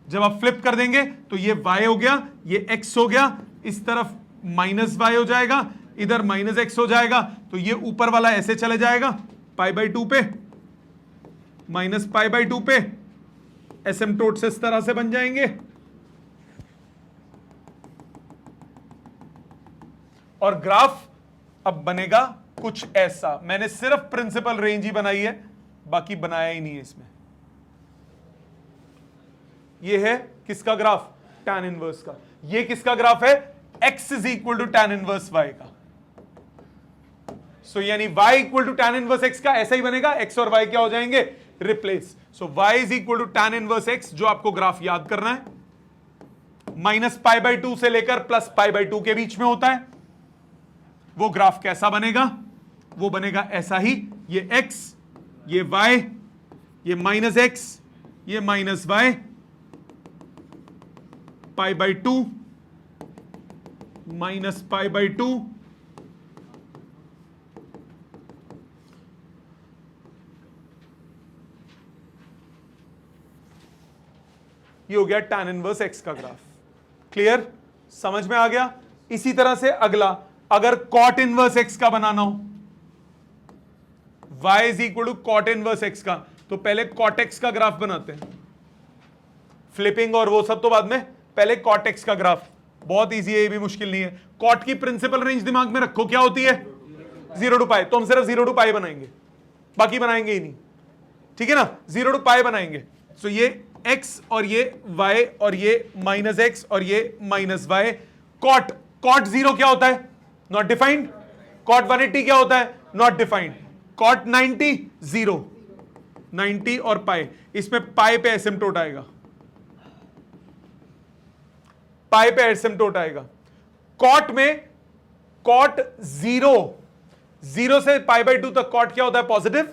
S1: जब आप फ्लिप कर देंगे तो ये y हो गया, ये x हो गया, इस तरफ -y हो जाएगा, इधर -x हो जाएगा, तो ये ऊपर वाला ऐसे चले जाएगा π/2 पे, -π/2 पे। एसिम्पटोट्स इस तरह से बन जाएंगे। और ग्राफ अब बनेगा कुछ ऐसा। मैंने सिर्फ प्रिंसिपल रेंज ही बनाई है, बाकी बनाया ही नहीं है इसमें। ये है किसका ग्राफ? tan इनवर्स का। ये किसका ग्राफ है? x is equal to tan inverse y का। सो यानी y equal to tan inverse x का ऐसा ही बनेगा। x और y क्या हो जाएंगे? Replace. So y is equal to tan inverse x, जो आपको ग्राफ याद करना है, -π/2 से लेकर +π/2 के बीच में होता है। वो ग्राफ कैसा बनेगा? वो बनेगा ऐसा ही। ये x, ये y, ये -x, ये -y, π/2 -π/2, ये हो गया tan इनवर्स x का ग्राफ। क्लियर? समझ में आ गया? इसी तरह से अगला, अगर cot इनवर्स x का बनाना हो, y is equal to cot inverse x का, तो पहले cot x का ग्राफ बनाते हैं। फ्लिपिंग और वो सब तो बाद में, पहले cot x का ग्राफ। बहुत इजी है, ये भी मुश्किल नहीं है। cot की प्रिंसिपल रेंज दिमाग में रखो, क्या होती है? 0 to π। तो हम सिर्फ 0 to π बनाएंगे, बाकी बनाएंगे ही नहीं। ठीक है ना? 0 to π बनाएंगे। तो ये x और ये y और ये -x और ये -y। cot 0 क्या होता है? Not defined. cot 180 क्या होता है? Not defined. cot 90 0, 90 और पाई, इसमें पाई पे एसिम्पटोट आएगा, पाई पे एसिम्पटोट आएगा। कॉट में कॉट 0 से π/2 तक कॉट क्या होता है? पॉजिटिव।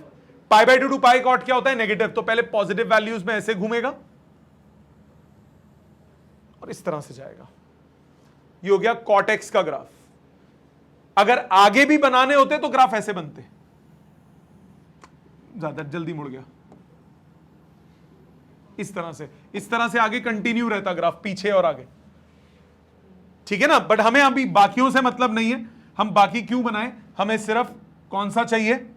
S1: π/2 टू पाई कॉट क्या होता है? नेगेटिव। तो पहले पॉजिटिव वैल्यूज में ऐसे घूमेगा और इस तरह से जाएगा। ये हो गया कॉट एक्स का ग्राफ। अगर आगे भी बनाने होते तो ग्राफ ऐसे बनते, ज्यादा जल्दी मुड़ गया, इस तरह से आगे कंटिन्यू रहता ग्राफ, पीछे और आगे, ठीक है ना। बट हमें अभी बाकियों से मतलब नहीं है, हम बाकी क्यों बनाएं, हमें सिर्फ कौन सा चाहिए,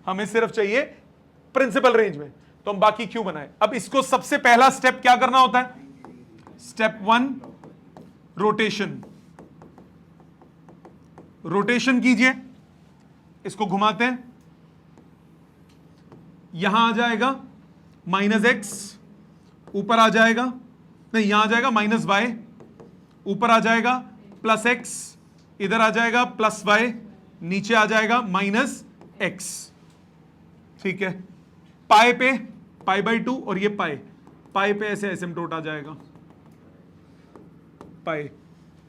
S1: हमें सिर्फ चाहिए प्रिंसिपल रेंज में, तो हम बाकी क्यों बनाएं। अब इसको सबसे पहला स्टेप क्या करना होता है? Step 1 rotation. रोटेशन कीजिए, इसको घुमाते हैं, यहां आ जाएगा -x, ऊपर आ जाएगा, नहीं यहां आ जाएगा -y, ऊपर आ जाएगा +x, इधर आ जाएगा +y, नीचे आ जाएगा -x, ठीक है। पाई पे π/2 और ये पाई पे ऐसे एसिम्प्टोट आ जाएगा पाई।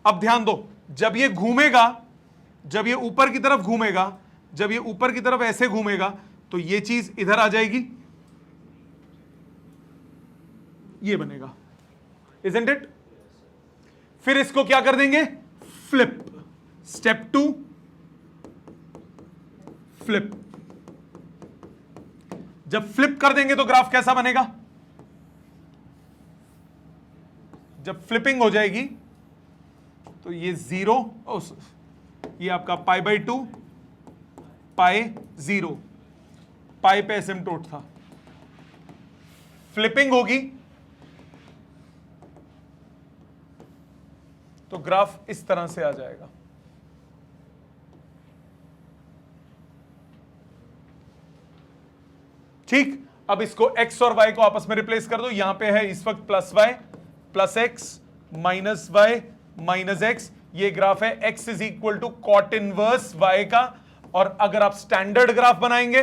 S1: अब ध्यान दो, जब ये घूमेगा, जब ये ऊपर की तरफ घूमेगा, जब ये ऊपर की तरफ ऐसे घूमेगा तो ये चीज इधर आ जाएगी, ये बनेगा, इजंट इट। फिर इसको क्या कर देंगे? फ्लिप। Step 2 flip. जब फ्लिप कर देंगे तो ग्राफ कैसा बनेगा? जब फ्लिपिंग हो जाएगी तो ये 0, ये आपका π/2, पाई 0, पाई पे एसिम्प्टोट था। फ्लिपिंग होगी तो ग्राफ इस तरह से आ जाएगा। ठीक, अब इसको x और y को आपस में रिप्लेस कर दो। यहां पे है इस वक्त +y +x -y -x, ये ग्राफ है x is equal to cot inverse y का। और अगर आप स्टैंडर्ड ग्राफ बनाएंगे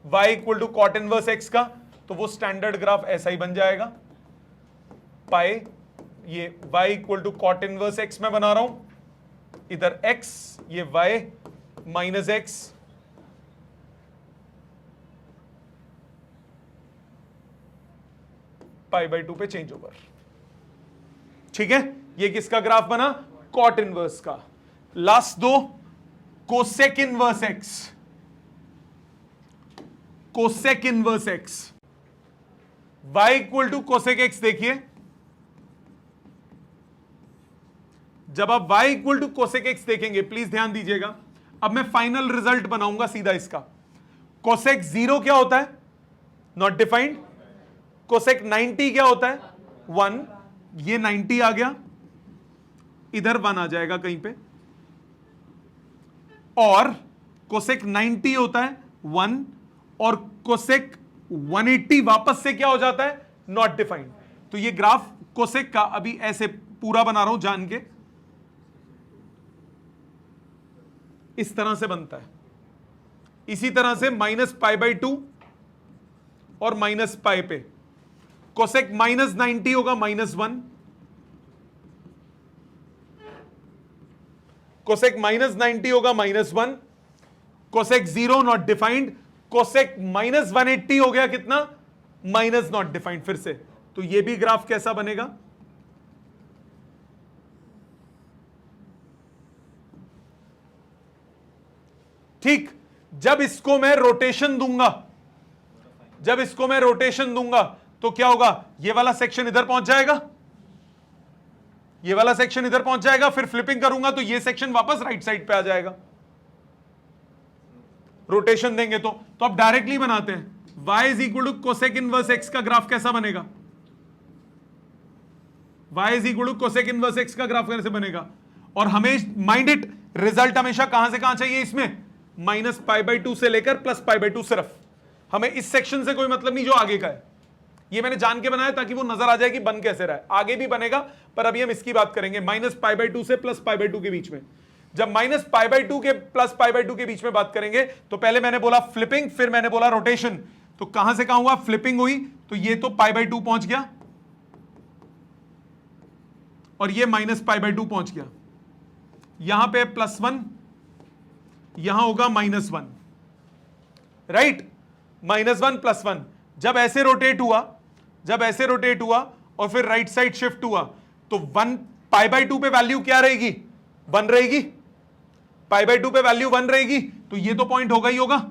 S1: y equal to cot inverse x का, तो वो स्टैंडर्ड ग्राफ ऐसा ही बन जाएगा। पाई, ये y equal to cot inverse x में बना रहा हूं, इधर x, ये y -x, π/2 पे चेंज ओवर, ठीक है। ये किसका ग्राफ बना? कॉट इनवर्स का। लास्ट दो, cosec inverse x, cosec inverse x, y equal to cosec x। देखिए, जब आप y equal to cosec x देखेंगे, प्लीज ध्यान दीजिएगा, अब मैं फाइनल रिजल्ट बनाऊंगा सीधा इसका। कोसेक 0 क्या होता है? Not defined. कोसेक 90 क्या होता है? 1, ये 90 आ गया, इधर 1 आ जाएगा कहीं पे। और कोसेक 90 होता है 1, और कोसेक 180 वापस से क्या हो जाता है? Not defined. तो ये ग्राफ कोसेक का अभी ऐसे पूरा बना रहा हूं जान के, इस तरह से बनता है। इसी तरह से -π/2 और -π पे कोसेक -90 होगा -1, कोसेक -90 होगा -1, कोसेक 0 नॉट डिफाइंड, कोसेक -180 हो गया कितना? माइनस नॉट डिफाइंड फिर से। तो ये भी ग्राफ कैसा बनेगा? ठीक, जब इसको मैं रोटेशन दूंगा, जब इसको मैं रोटेशन दूंगा तो क्या होगा? ये वाला सेक्शन इधर पहुंच जाएगा, ये वाला सेक्शन इधर पहुंच जाएगा, फिर फ्लिपिंग करूंगा तो ये सेक्शन वापस राइट साइड पे आ जाएगा। रोटेशन देंगे तो आप डायरेक्टली बनाते हैं। y is equal to cosec inverse x का ग्राफ कैसा बनेगा? y is equal to cosec inverse x का ग्राफ कैसे बनेगा? और हमें माइंड इट, रिजल्ट हमेशा कहां से कहां चाहिए इसमें? -π/2 से लेकर +π/2 सिर्फ। हमें इस सेक्शन से कोई मतलब नहीं जो आगे का है। ये मैंने जान के बनाया ताकि वो नजर आ जाए कि बन कैसे रहा है। आगे भी बनेगा, पर अभी हम इसकी बात करेंगे -π/2 से +π/2 के बीच में। जब -π/2 के +π/2 के बीच में बात करेंगे तो पहले मैंने बोला फ्लिपिंग, फिर मैंने बोला रोटेशन। तो कहां से कहां हुआ? फ्लिपिंग हुई तो ये तो π/2 पहुंच गया और ये -π/2 पहुंच गया। यहां पे +1, यहां होगा -1, राइट, -1 +1। जब ऐसे रोटेट हुआ और फिर राइट साइड शिफ्ट हुआ तो 1 π/2 पे वैल्यू क्या रहेगी, 1 रहेगी, π/2 पे वैल्यू 1 रहेगी, तो ये तो पॉइंट होगा ही होगा,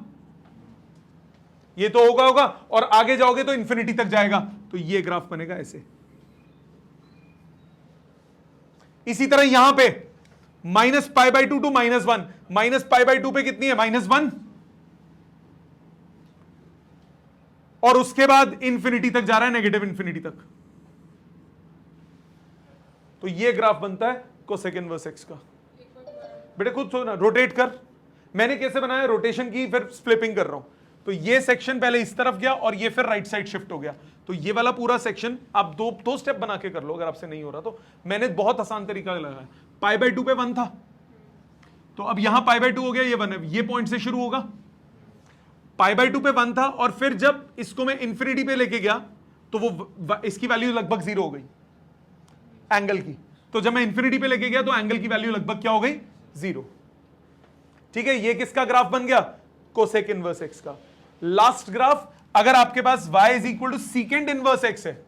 S1: ये तो होगा और आगे जाओगे तो इंफिनिटी तक जाएगा, तो ये ग्राफ बनेगा ऐसे। इसी तरह यहां पे -π/2 टू -1, -π/2 पे कितनी है, -1, और उसके बाद इंफिनिटी तक जा रहा है, नेगेटिव इंफिनिटी तक, तो ये ग्राफ बनता है कोसेक इनवर्स एक्स का। बेटे खुद सोचना, रोटेट कर, मैंने कैसे बनाया, रोटेशन की फिर फ्लिपिंग कर रहा हूं, तो ये सेक्शन पहले इस तरफ गया और ये फिर राइट साइड शिफ्ट हो गया, तो ये वाला पूरा सेक्शन आप दो स्टेप बना के कर लो अगर आपसे नहीं हो रहा तो। मैंने बहुत आसान तरीका लगाया, π/2 पे 1 था, तो अब यहां π/2 हो गया, ये 1 है, ये पॉइंट से शुरू होगा, π/2 पे 1 था, और फिर जब इसको मैं इंफिनिटी पे लेके गया तो वो इसकी वैल्यू लगभग 0 हो गई एंगल की, तो जब मैं इंफिनिटी पे लेके गया तो एंगल की वैल्यू लगभग क्या हो गई, 0। ठीक है, ये किसका ग्राफ बन गया, कोसेक इनवर्स एक्स का। लास्ट ग्राफ, अगर आपके पास y is equal to secant inverse x है,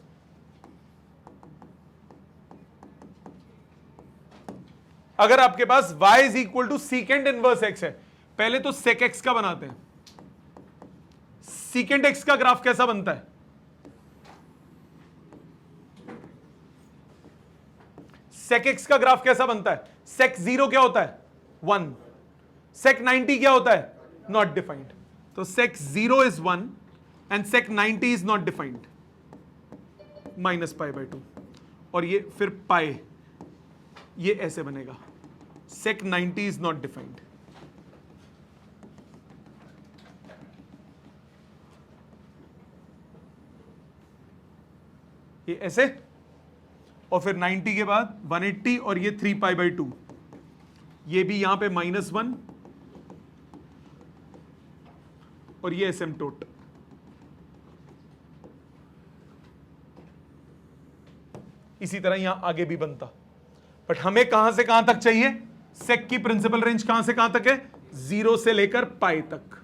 S1: अगर आपके पास y is equal to secant inverse x है, पहले तो सेक एक्स का बनाते हैं, सीकेंड एक्स का ग्राफ कैसा बनता है, सेक एक्स का ग्राफ कैसा बनता है, सेक 0 क्या होता है, 1, सेक 90 क्या होता है, नॉट डिफाइंड, तो sec 0 is 1 and sec 90 is not defined, -π/2, और ये फिर पाई, ये ऐसे बनेगा, सेक 90 इज नॉट डिफाइंड। ये ऐसे, और फिर 90 के बाद 180 और ये 3π/2, ये भी यहां पे -1 और ये एसिम्पटोट। इसी तरह यहां आगे भी बनता, बट हमें कहां से कहां तक चाहिए, सेक की प्रिंसिपल रेंज कहां से कहां तक है, 0 से लेकर पाई तक,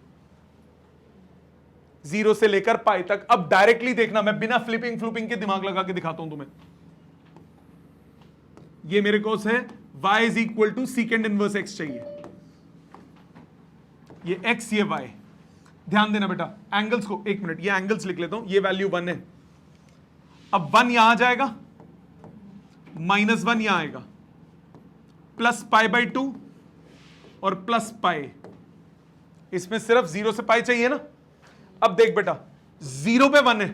S1: 0 से लेकर पाई तक। अब डायरेक्टली देखना, मैं बिना फ्लिपिंग के दिमाग लगा के दिखाता हूं तुम्हें। ये मेरे को है y is equal to secant inverse x चाहिए, ये x ये y। ध्यान देना बेटा एंगल्स को, एक मिनट ये एंगल्स लिख लेता हूं, ये वैल्यू 1 है, अब 1 यहां जाएगा, -1 यहां आएगा, +π/2 और +π, इसमें सिर्फ 0 से पाई चाहिए ना। अब देख बेटा 0 पे 1 है,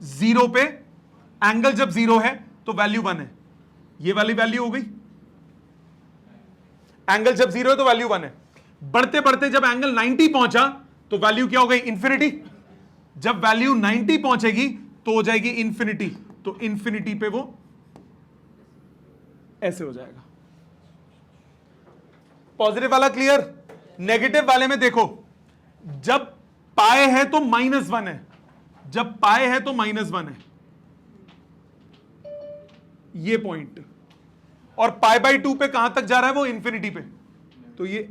S1: 0 पे एंगल जब 0 है तो वैल्यू 1 है, ये वाली वैल्यू हो गई, एंगल जब 0 है तो वैल्यू 1 है। बढ़ते बढ़ते जब एंगल 90 पहुंचा तो वैल्यू क्या हो गई, इंफिनिटी। जब वैल्यू 90 पहुंचेगी तो हो जाएगी इंफिनिटी, तो इंफिनिटी पे वो ऐसे हो जाएगा। पॉजिटिव वाला क्लियर, नेगेटिव वाले में देखो, जब पाए है तो -1 है, जब पाए है तो -1 है, ये पॉइंट, और π/2 पे कहां तक जा रहा है वो, इंफिनिटी पे, तो ये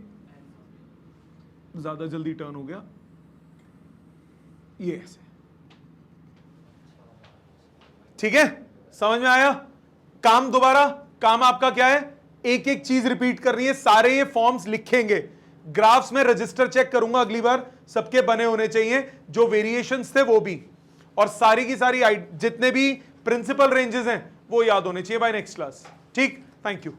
S1: ज्यादा जल्दी टर्न हो गया, ये ऐसे। ठीक है, समझ में आया। काम दोबारा, काम आपका क्या है, एक एक चीज रिपीट करनी है, सारे ये फॉर्म्स लिखेंगे, ग्राफ्स में रजिस्टर चेक करूंगा अगली बार, सबके बने होने चाहिए, जो वेरिएशंस थे वो भी, और सारी की सारी जितने भी प्रिंसिपल रेंजेस हैं वो याद होने चाहिए बाय नेक्स्ट क्लास। ठीक, थैंक यू।